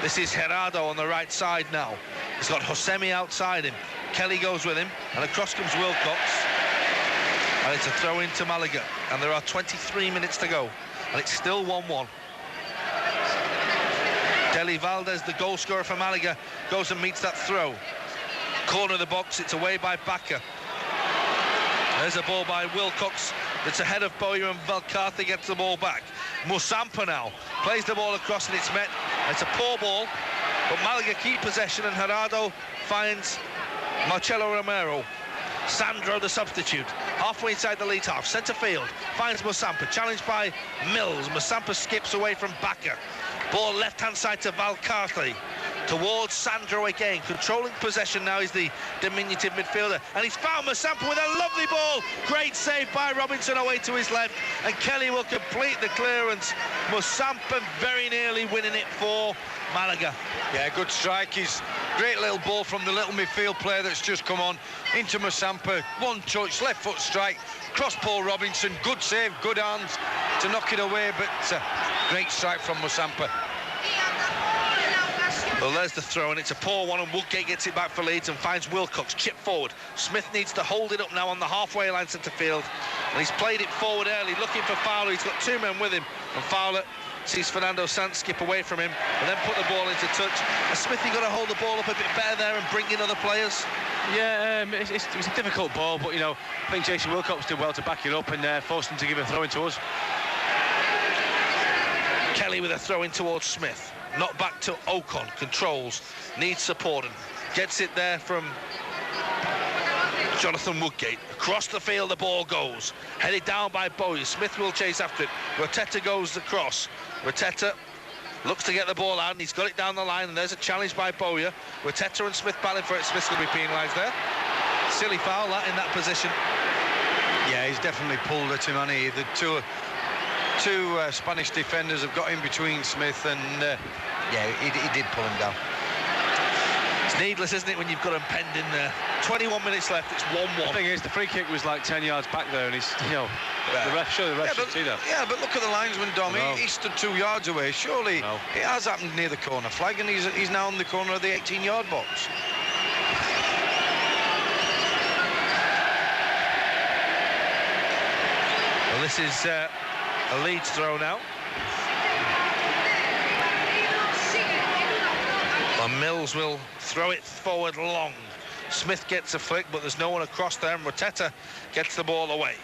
This is Gerardo on the right side now. He's got Hosemi outside him. Kelly goes with him, and across comes Wilcox. And it's a throw into Malaga, and there are 23 minutes to go, and it's still 1-1. Deli Valdez, the goal scorer for Malaga, goes and meets that throw. Corner of the box, it's away by Bakker. There's a ball by Wilcox that's ahead of Bowyer, and Valcarce gets the ball back. Musampa now plays the ball across, and it's met. It's a poor ball, but Malaga keep possession, and Gerardo finds Marcelo Romero. Sandro, the substitute, halfway inside the Leeds half, centre field, finds Musampa, challenged by Mills. Musampa skips away from Bakker. Ball left-hand side to Valcarce. Towards Sandro again, controlling possession now is the diminutive midfielder, and he's found Musampa with a lovely ball. Great save by Robinson away to his left, and Kelly will complete the clearance. Musampa very nearly winning it for Malaga. Yeah, good strike. He's great little ball from the little midfield player that's just come on into Musampa. One touch, left foot strike, cross Paul Robinson, good save, good hands to knock it away, but great strike from Musampa. Well, there's the throw, and it's a poor one, and Woodgate gets it back for Leeds and finds Wilcox, chip forward. Smith needs to hold it up now on the halfway line centre field, and he's played it forward early, looking for Fowler. He's got two men with him, and Fowler sees Fernando Sanz skip away from him and then put the ball into touch. And Smithy got to hold the ball up a bit better there and bring in other players. Yeah, it was a difficult ball, but, you know, I think Jason Wilcox did well to back it up and forced him to give a throw in to us. Kelly with a throw in towards Smith. Not back to Ocon, controls, needs support, and gets it there from Jonathan Woodgate. Across the field the ball goes, headed down by Bowyer. Smith will chase after it. Rotetta goes across. Rotetta looks to get the ball out, and he's got it down the line, and there's a challenge by Bowyer. Rotetta and Smith battling for it. Smith's going to be penalised there. Silly foul, that, in that position. Yeah, he's definitely pulled at him, hasn't he? The two Spanish defenders have got in between Smith, and yeah, he did pull him down. It's needless, isn't it, when you've got him penned in there. 21 minutes left, it's 1-1. The thing is, the free kick was like 10 yards back there, and he's, you know, the ref should see that. Yeah, but look at the linesman, Dom. He stood 2 yards away. Surely it has happened near the corner flag, and he's now on the corner of the 18-yard box. Well, this is a Leeds throw now. And Mills will throw it forward long. Smith gets a flick, but there's no one across there, and Rotetta gets the ball away.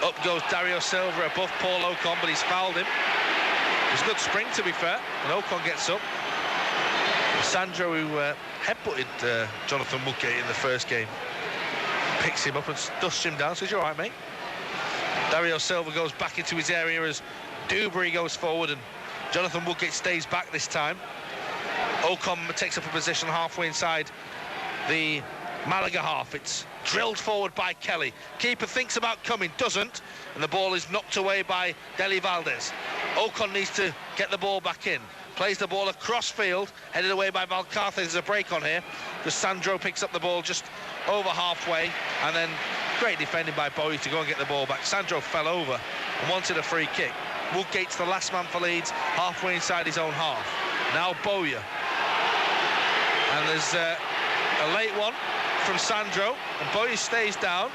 Up goes Dario Silva above Paul Ocon, but he's fouled him. It's a good spring, to be fair, and Ocon gets up. Sandro, who headbutted Jonathan Woodgate in the first game, picks him up and dusts him down, says, "You're all right, mate." Dario Silva goes back into his area as Dubry goes forward, and Jonathan Woodgate stays back this time. Ocon takes up a position halfway inside the Malaga half. It's drilled forward by Kelly. Keeper thinks about coming, doesn't, and the ball is knocked away by Deli Valdez. Ocon needs to get the ball back in. Plays the ball across field, headed away by Valcarce. There's a break on here because Sandro picks up the ball just over halfway, and then great defending by Bowyer to go and get the ball back. Sandro fell over and wanted a free kick. Woodgate's the last man for Leeds, halfway inside his own half. Now Bowyer. And there's a late one. from Sandro, and Bowyer stays down,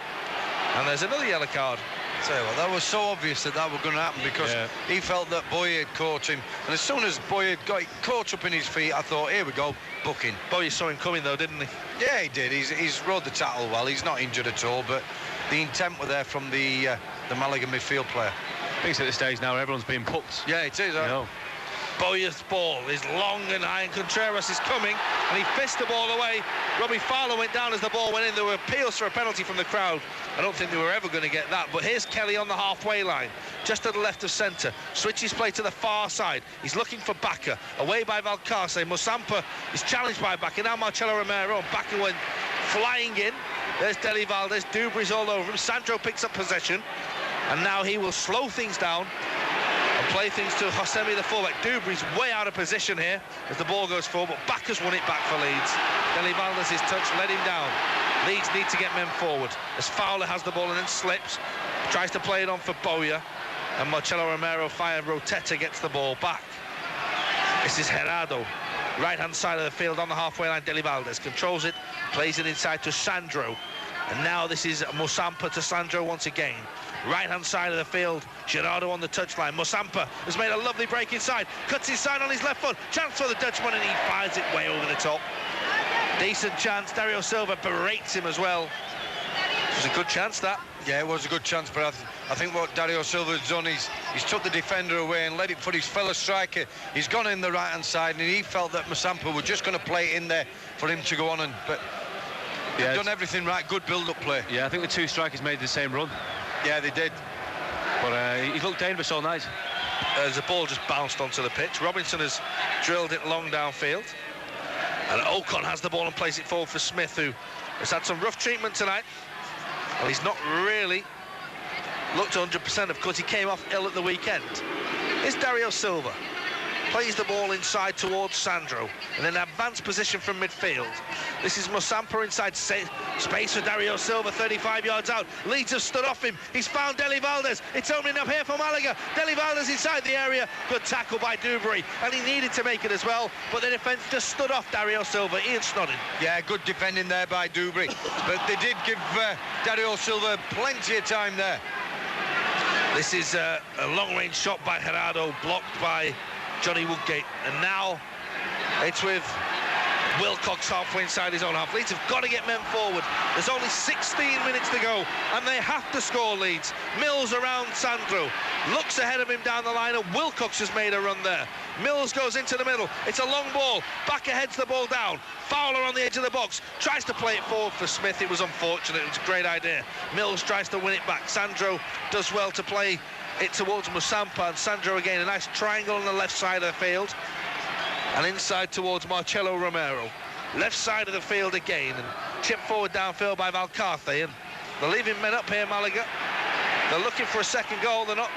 and there's another yellow card. Tell you what, that was so obvious that was going to happen, because he felt that Bowyer had caught him, and as soon as Bowyer got caught up in his feet, I thought, here we go, booking. Bowyer saw him coming though, didn't he? Yeah, he did. He's rode the tackle well. He's not injured at all, but the intent were there from the Malaga midfield player. I think it's at the stage now everyone's being booked. Yeah, it is. You know. Bowyer's ball is long and high, and Contreras is coming, and he fissed the ball away. Robbie Fowler went down as the ball went in. There were appeals for a penalty from the crowd. I don't think they were ever going to get that, but here's Kelly on the halfway line, just to the left of centre. Switches play to the far side. He's looking for Baca, away by Valcarce. Musampa is challenged by Baca. Now Marcelo Romero, and Baca went flying in. There's Deli Valdez. Dubry's all over him. Sandro picks up possession, and now he will slow things down and play things to Josemi, the fullback. Dubry's way out of position here as the ball goes forward, but Baca's won it back for Leeds. Deli Valdez's touch let him down. Leeds need to get men forward as Fowler has the ball and then slips, tries to play it on for Bowyer, and Marcelo Romero fire. Rotetta gets the ball back. This is Gerardo, right hand side of the field on the halfway line. Deli Valdez controls it, plays it inside to Sandro, and now this is Musampa to Sandro once again. Right hand side of the field, Gerardo on the touchline. Musampa has made a lovely break inside, cuts inside on his left foot, chance for the Dutchman, and he fires it way over the top. Decent chance. Dario Silva berates him as well. It was a good chance, that. Yeah, it was a good chance, but I think what Dario Silva's done is he's took the defender away and let it for his fellow striker. He's gone in the right hand side, and he felt that Musampa was just going to play it in there for him to go on, but they've done everything right. Good build-up play. Yeah, I think the two strikers made the same run. Yeah, they did. But he looked dangerous all night. As the ball just bounced onto the pitch, Robinson has drilled it long downfield, and Ocon has the ball and plays it forward for Smith, who has had some rough treatment tonight. Well, he's not really looked 100%. Of course, he came off ill at the weekend. Here's Dario Silva. Plays the ball inside towards Sandro, and then advanced position from midfield. This is Musampa inside, space for Dario Silva, 35 yards out. Leeds have stood off him. He's found Deli Valdez. It's opening up here for Malaga. Deli Valdez inside the area. Good tackle by Dubry, and he needed to make it as well, but the defence just stood off Dario Silva. Ian Snodding. Yeah, good defending there by Dubry, but they did give Dario Silva plenty of time there. This is a long-range shot by Gerardo, blocked by Johnny Woodgate, and now it's with Wilcox halfway inside his own half. Leeds have got to get men forward. There's only 16 minutes to go, and they have to score. Leeds. Mills around Sandro, looks ahead of him down the line, and Wilcox has made a run there. Mills goes into the middle. It's a long ball. Baca heads the ball down. Fowler on the edge of the box, tries to play it forward for Smith. It was unfortunate. It was a great idea. Mills tries to win it back. Sandro does well to play it towards Musampa, and Sandro again, a nice triangle on the left side of the field, and inside towards Marcelo Romero. Left side of the field again, and chip forward downfield by Valcarce, and they're leaving men up here, Malaga. They're looking for a second goal. They're not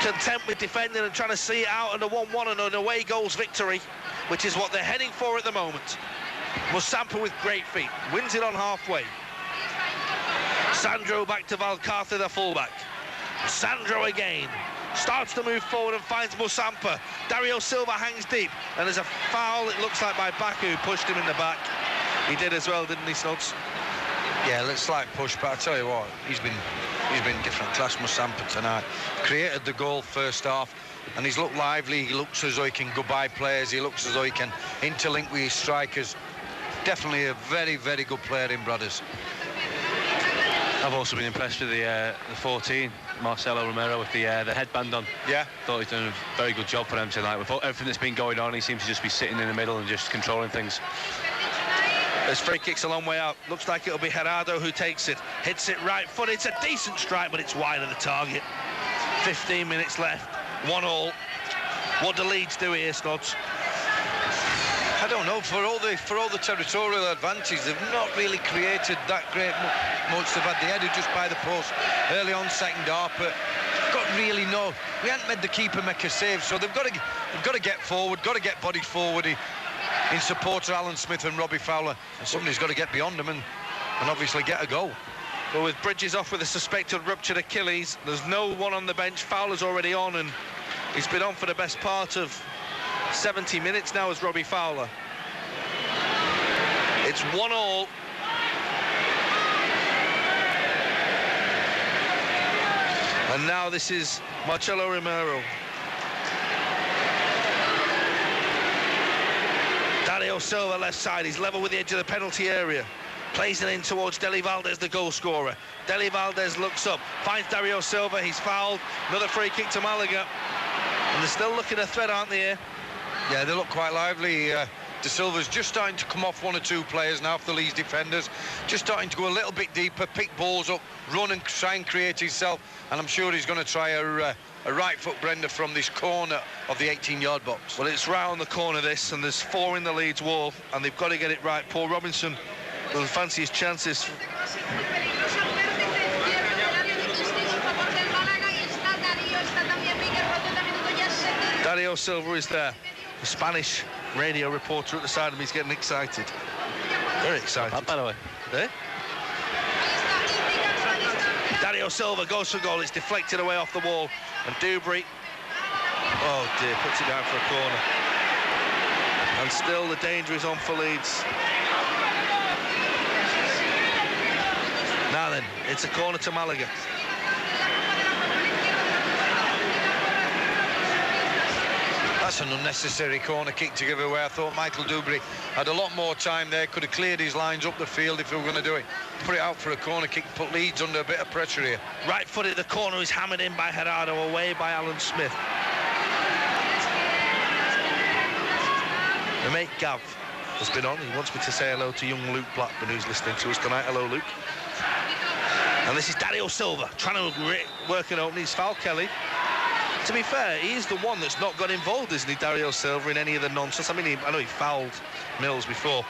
content with defending and trying to see it out and a 1-1 and an away goals victory, which is what they're heading for at the moment. Musampa with great feet, wins it on halfway. Sandro back to Valcarce, the fullback. Sandro again, starts to move forward and finds Musampa. Dario Silva hangs deep, and there's a foul, it looks like, by Baku, pushed him in the back. He did as well, didn't he, Snods? Yeah, looks like push, but I tell you what, he's been different class, Musampa, tonight. Created the goal first half, and he's looked lively. He looks as though he can go by players. He looks as though he can interlink with his strikers. Definitely a very, very good player in Brothers. I've also been impressed with the 14, Marcelo Romero, with the headband on. Yeah. Thought he's done a very good job for them tonight. With everything that's been going on, he seems to just be sitting in the middle and just controlling things. This free kick's a long way out. Looks like it'll be Gerardo who takes it. Hits it right foot. It's a decent strike, but it's wide of the target. 15 minutes left. 1-1. What do Leeds do here, Snods? I don't know. For all the territorial advantage, they've not really created that great much. They've had the header just by the post early on, second half, but we haven't made the keeper make a save, so they've got to get forward, got to get bodies forward in support of Alan Smith and Robbie Fowler, and somebody's got to get beyond them and obviously get a goal. Well, with Bridges off with a suspected ruptured Achilles, there's no one on the bench. Fowler's already on, and he's been on for the best part of 70 minutes now as Robbie Fowler. It's 1-1. And now this is Marcelo Romero. Dario Silva left side, he's level with the edge of the penalty area. Plays it in towards Deli Valdez, the goal scorer. Deli Valdez looks up, finds Dario Silva, he's fouled. Another free kick to Malaga. And they're still looking a threat, aren't they, here? Yeah, they look quite lively. De Silva's just starting to come off one or two players now for the Leeds defenders. Just starting to go a little bit deeper, pick balls up, run and try and create himself. And I'm sure he's going to try a right foot Brenda from this corner of the 18-yard box. Well, it's round the corner, this, and there's 4 in the Leeds wall, and they've got to get it right. Paul Robinson will fancy his chances. Dario Silva is there. The Spanish radio reporter at the side of him, he's getting excited. Very excited. By the way. Eh? Dario Silva goes for goal. It's deflected away off the wall. And Dubry, oh dear, puts it down for a corner. And still the danger is on for Leeds. Now then, it's a corner to Malaga. That's an unnecessary corner kick to give away. I thought Michael Dubry had a lot more time there, could have cleared his lines up the field if he were going to do it. Put it out for a corner kick, put Leeds under a bit of pressure here. Right footed, the corner is hammered in by Gerardo, away by Alan Smith. My mate Gav has been on. He wants me to say hello to young Luke Blackburn, who's listening to us tonight. Hello, Luke. And this is Dario Silva trying to work an opening. He's fouled Kelly. To be fair, he is the one that's not got involved, isn't he, Dario Silva, in any of the nonsense? I mean, I know he fouled Mills before.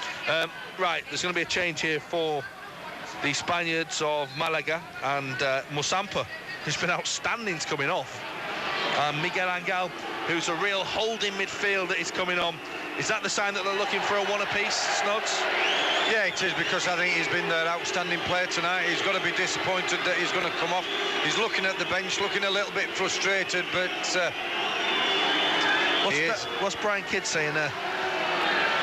Right, there's going to be a change here for the Spaniards of Malaga, and Musampa, who's been outstanding, is coming off. Miguel Angel, who's a real holding midfielder, is coming on. Is that the sign that they're looking for a one apiece, Snods? Yeah, it is, because I think he's been their outstanding player tonight. He's got to be disappointed that he's going to come off. He's looking at the bench, looking a little bit frustrated, but what's Brian Kidd saying there?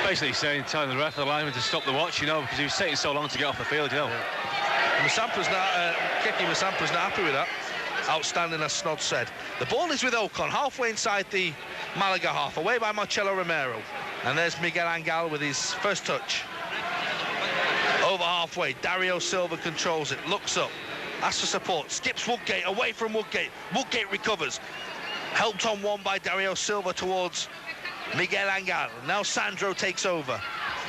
Basically saying, telling the ref, the lineman to stop the watch, you know, because he was taking so long to get off the field, you know. Yeah. Musampa's not, Kiki Musampa's not happy with that. Outstanding, as Snod said. The ball is with Ocon, halfway inside the Malaga half, away by Marcelo Romero. And there's Miguel Angel with his first touch. Over halfway, Dario Silva controls it, looks up, asks for support, skips Woodgate, away from Woodgate. Woodgate recovers. Helped on one by Dario Silva towards Miguel Angel. Now Sandro takes over.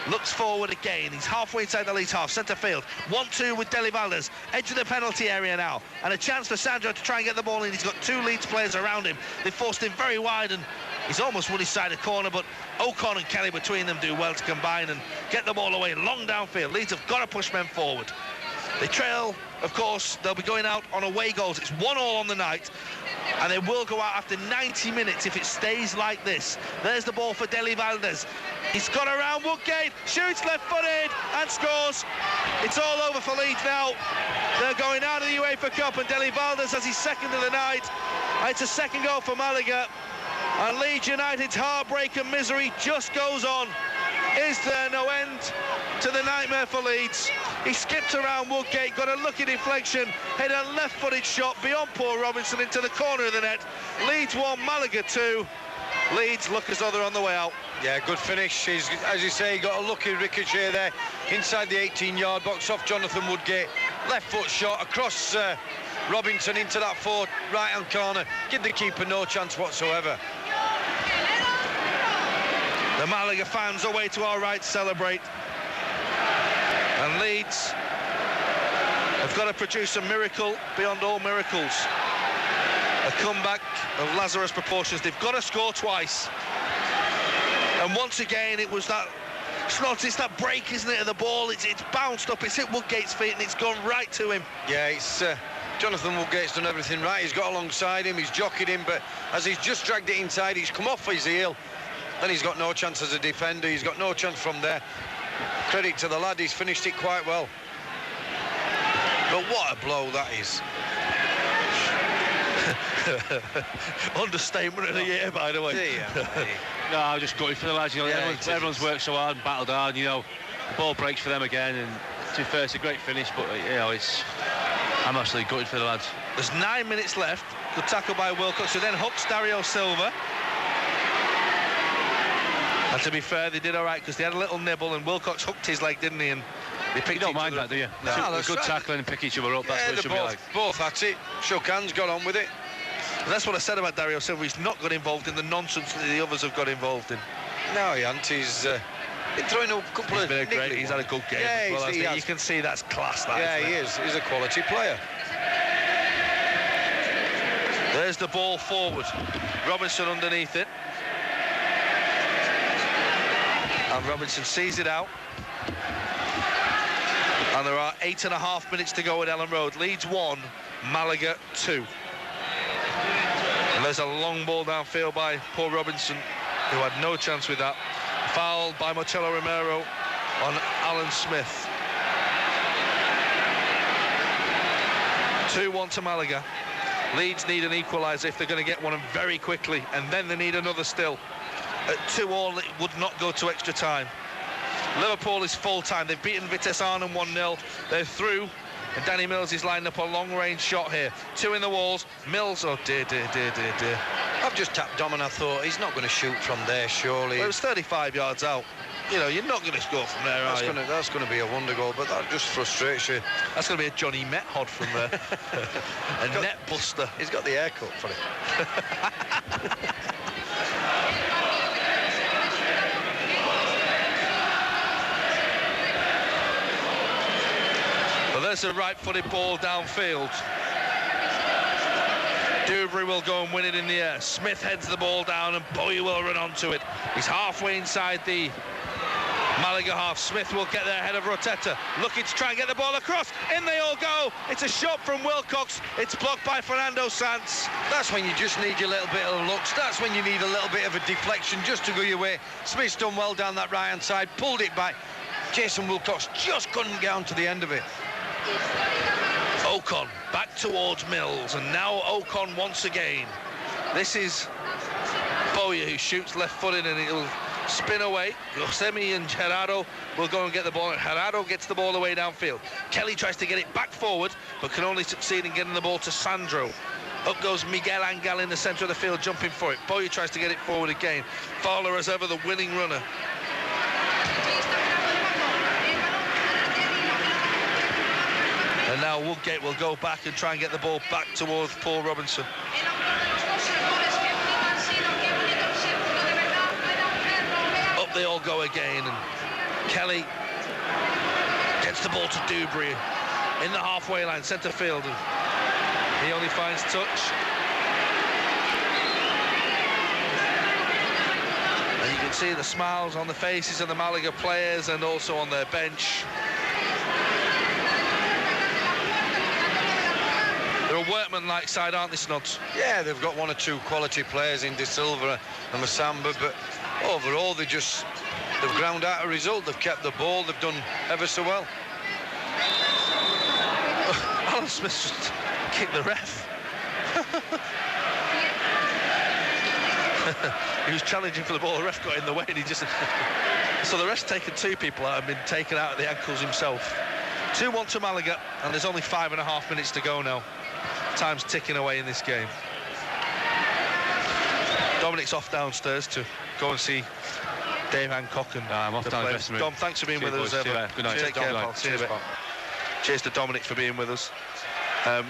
Looks forward again. He's halfway inside the Leeds half, centre field. 1-2 with Deli Valdez. Edge of the penalty area now. And a chance for Sandro to try and get the ball in. He's got 2 Leeds players around him. They forced him very wide, and he's almost won his side of corner, but Ocon and Kelly between them do well to combine and get the ball away long downfield. Leeds have got to push men forward. They trail, of course. They'll be going out on away goals. It's 1-1 on the night, and they will go out after 90 minutes if it stays like this. There's the ball for Deli Valdez. He's got around Woodgate, shoots left-footed and scores. It's all over for Leeds now. They're going out of the UEFA Cup, and Deli Valdez has his second of the night. It's a second goal for Malaga, and Leeds United's heartbreak and misery just goes on. Is there no end to the nightmare for Leeds? He skipped around Woodgate, got a lucky deflection, hit a left-footed shot beyond Paul Robinson into the corner of the net. Leeds 1, Malaga 2. Leeds look as though they're on the way out. Yeah, good finish. He's, as you say, got a lucky ricochet there inside the 18-yard box off Jonathan Woodgate. Left foot shot across Robinson into that forward right-hand corner. Give the keeper no chance whatsoever. The Malaga fans away to our right to celebrate. And Leeds have got to produce a miracle beyond all miracles. A comeback of Lazarus proportions. They've got to score twice. And once again, it was that Snods, it's that break, isn't it, of the ball. It's bounced up, it's hit Woodgate's feet, and it's gone right to him. Yeah, it's Jonathan Woodgate's done everything right. He's got alongside him, he's jockeyed him, but as he's just dragged it inside, he's come off his heel. Then he's got no chance as a defender. He's got no chance from there. Credit to the lad, he's finished it quite well. But what a blow that is. Understatement of the year, by the way. No, I'm just gutted for the lads. You know, Yeah, everyone's worked so hard and battled hard. You know, the ball breaks for them again, and to be fair, it's a great finish. But you know, it's I'm actually gutted for the lads. There's 9 minutes left. Good tackle by Wilcox, who then hooks Dario Silva. And to be fair, they did all right because they had a little nibble and Wilcox hooked his leg, didn't he? And they picked You don't mind that, do you? No, That's good right. tackling and pick each other up. That's what it should be like. Both at it, shook hands, got on with it. And that's what I said about Dario Silva. He's not got involved in the nonsense that the others have got involved in. No, he hasn't. He's been throwing a couple of... Been a great, he's had a good game. Yeah, as well, he has. You can see that's class. That, yeah, he is. He's a quality player. There's the ball forward. Robinson underneath it. And Robinson sees it out. And there are 8.5 minutes to go at Ellen Road. Leeds 1, Malaga 2. And there's a long ball downfield by Paul Robinson, who had no chance with that. Foul by Marcelo Romero on Alan Smith. 2-1 to Malaga. Leeds need an equaliser if they're going to get one, and very quickly, and then they need another still. At 2-2, it would not go to extra time. Liverpool is full time. They've beaten Vitesse Arnhem 1-0. They're through, and Danny Mills is lined up a long-range shot here. 2 in the walls. Mills, oh dear. I've just tapped Dom and I thought he's not going to shoot from there, surely. Well, it was 35 yards out. You know, you're not going to score from there, are you? That's going to be a wonder goal, but that just frustrates you. That's going to be a Johnny Method from there. A net buster. He's got the haircut for it. Well, there's a right-footed ball downfield. Dubry will go and win it in the air. Smith heads the ball down and Bowie will run onto it. He's halfway inside the Malaga half. Smith will get there ahead of Rotetta, looking to try and get the ball across. In they all go. It's a shot from Wilcox. It's blocked by Fernando Sanz. That's when you just need your little bit of looks. That's when you need a little bit of a deflection just to go your way. Smith's done well down that right-hand side, pulled it back. Jason Wilcox just couldn't get on to the end of it. Ocon back towards Mills, and now Ocon once again. This is Bowyer, who shoots left-footed, and it'll spin away. Yosemite and Gerardo will go and get the ball. Gerardo gets the ball away downfield. Kelly tries to get it back forward, but can only succeed in getting the ball to Sandro. Up goes Miguel Angel in the centre of the field, jumping for it. Bowyer tries to get it forward again. Fowler as ever the winning runner. And now Woodgate will go back and try and get the ball back towards Paul Robinson. Up they all go again, and Kelly gets the ball to Dubry in the halfway line, centre field, and he only finds touch. And you can see the smiles on the faces of the Malaga players and also on their bench. They're a workman-like side, aren't they, Snods? Yeah, they've got 1 or 2 quality players in De Silva and Masamba, but overall they've ground out a result. They've kept the ball, they've done ever so well. Alan Smith just kicked the ref. He was challenging for the ball, the ref got in the way, and he just... So the ref's taken 2 people out and been taken out at the ankles himself. 2-1 to Malaga, and there's only 5.5 minutes to go now. Time's ticking away in this game. Dominic's off downstairs to go and see Dave Hancock and I'm off down the dressing room. Dom, thanks for being with us. Good night. Take care, pal. See you in a bit. Cheers to Dominic for being with us. And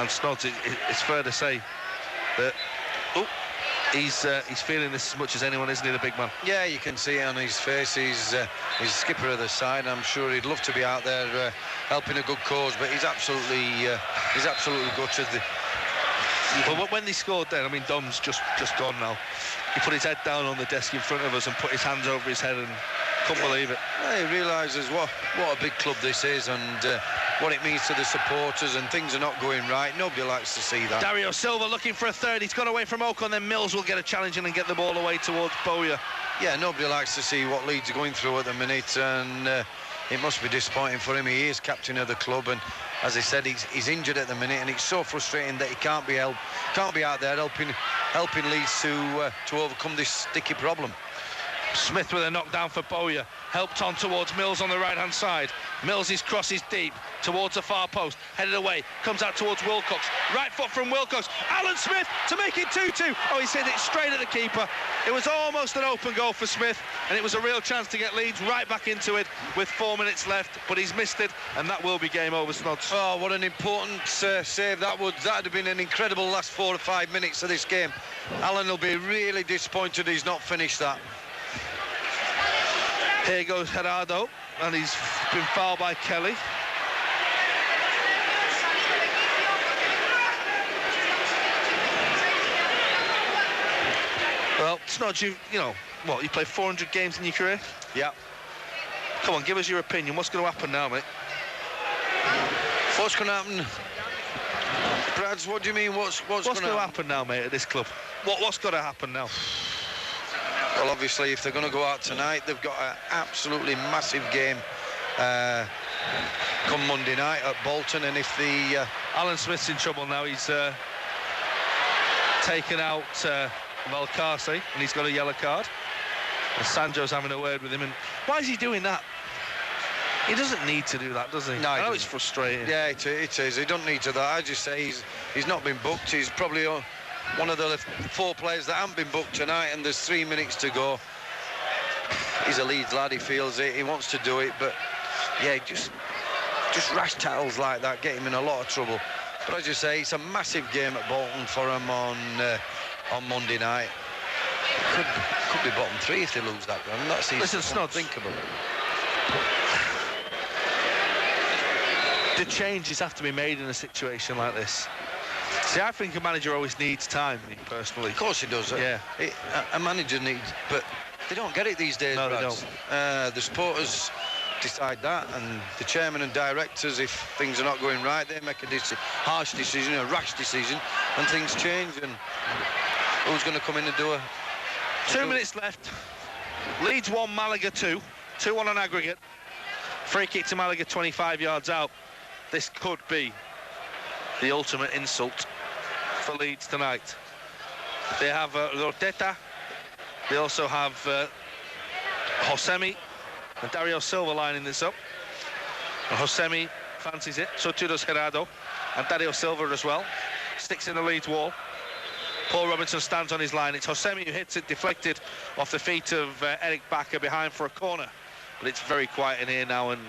Snods, it's fair to say that he's feeling this as much as anyone, isn't he, the big man? Yeah, you can see it on his face. He's skipper of the side. I'm sure he'd love to be out there helping a good cause, but he's absolutely gutted. Well, when they scored then, I mean, Dom's just gone now. He put his head down on the desk in front of us and put his hands over his head and couldn't believe it. Yeah, he realises what a big club this is and what it means to the supporters, and things are not going right. Nobody likes to see that. Dario Silva looking for a third. He's gone away from Ocon, then Mills will get a challenge in and get the ball away towards Bowyer. Yeah, nobody likes to see what Leeds are going through at the minute, and it must be disappointing for him. He is captain of the club, and as I said, he's injured at the minute, and it's so frustrating that he can't be out there helping Leeds to overcome this sticky problem. Smith with a knockdown for Bowyer, helped on towards Mills on the right-hand side. Mills's cross is deep towards the far post, headed away, comes out towards Wilcox. Right foot from Wilcox. Alan Smith to make it 2-2. Oh, he's hit it straight at the keeper. It was almost an open goal for Smith, and it was a real chance to get Leeds right back into it with 4 minutes left, but he's missed it, and that will be game over, Snods. Oh, what an important save that would. That'd have been an incredible last 4 or 5 minutes of this game. Alan will be really disappointed he's not finished that. Here goes Gerardo, and he's been fouled by Kelly. Well, Snodge, you know, what, you played 400 games in your career? Yeah. Come on, give us your opinion. What's going to happen now, mate? What's going to happen? Brads, what do you mean, what's going to happen now, mate, at this club? What's got to happen now? Well, obviously, if they're going to go out tonight, they've got an absolutely massive game come Monday night at Bolton, and if the... Alan Smith's in trouble now. He's taken out Valcarce, and he's got a yellow card. And Sanjo's having a word with him, and why is he doing that? He doesn't need to do that, does he? No, I know it's frustrating. Yeah, it is. He don't need to that. I just say he's not been booked. He's probably one of the 4 players that haven't been booked tonight, and there's 3 minutes to go. He's a Leeds lad, he feels it, he wants to do it, but yeah, just rash tackles like that get him in a lot of trouble. But as you say, it's a massive game at Bolton for him on Monday night. Could be bottom 3 if they lose that game. That's unthinkable. The changes have to be made in a situation like this. See, I think a manager always needs time, me personally. Of course he does. Yeah. A manager needs, but they don't get it these days. No, they don't. The supporters decide that, and the chairman and directors, if things are not going right, they make a harsh decision, a rash decision, and things change. And who's going to come in and do a... 2 minutes left. Leeds 1, Malaga 2. 2-1 on aggregate. Free kick to Malaga 25 yards out. This could be the ultimate insult for Leeds tonight. They have Roteta. They also have Josemi and Dario Silva lining this up. And Josemi fancies it, so too does Gerardo, and Dario Silva as well. Sticks in the Leeds wall. Paul Robinson stands on his line. It's Josemi who hits it, deflected off the feet of Eric Bakker behind for a corner. But it's very quiet in here now, and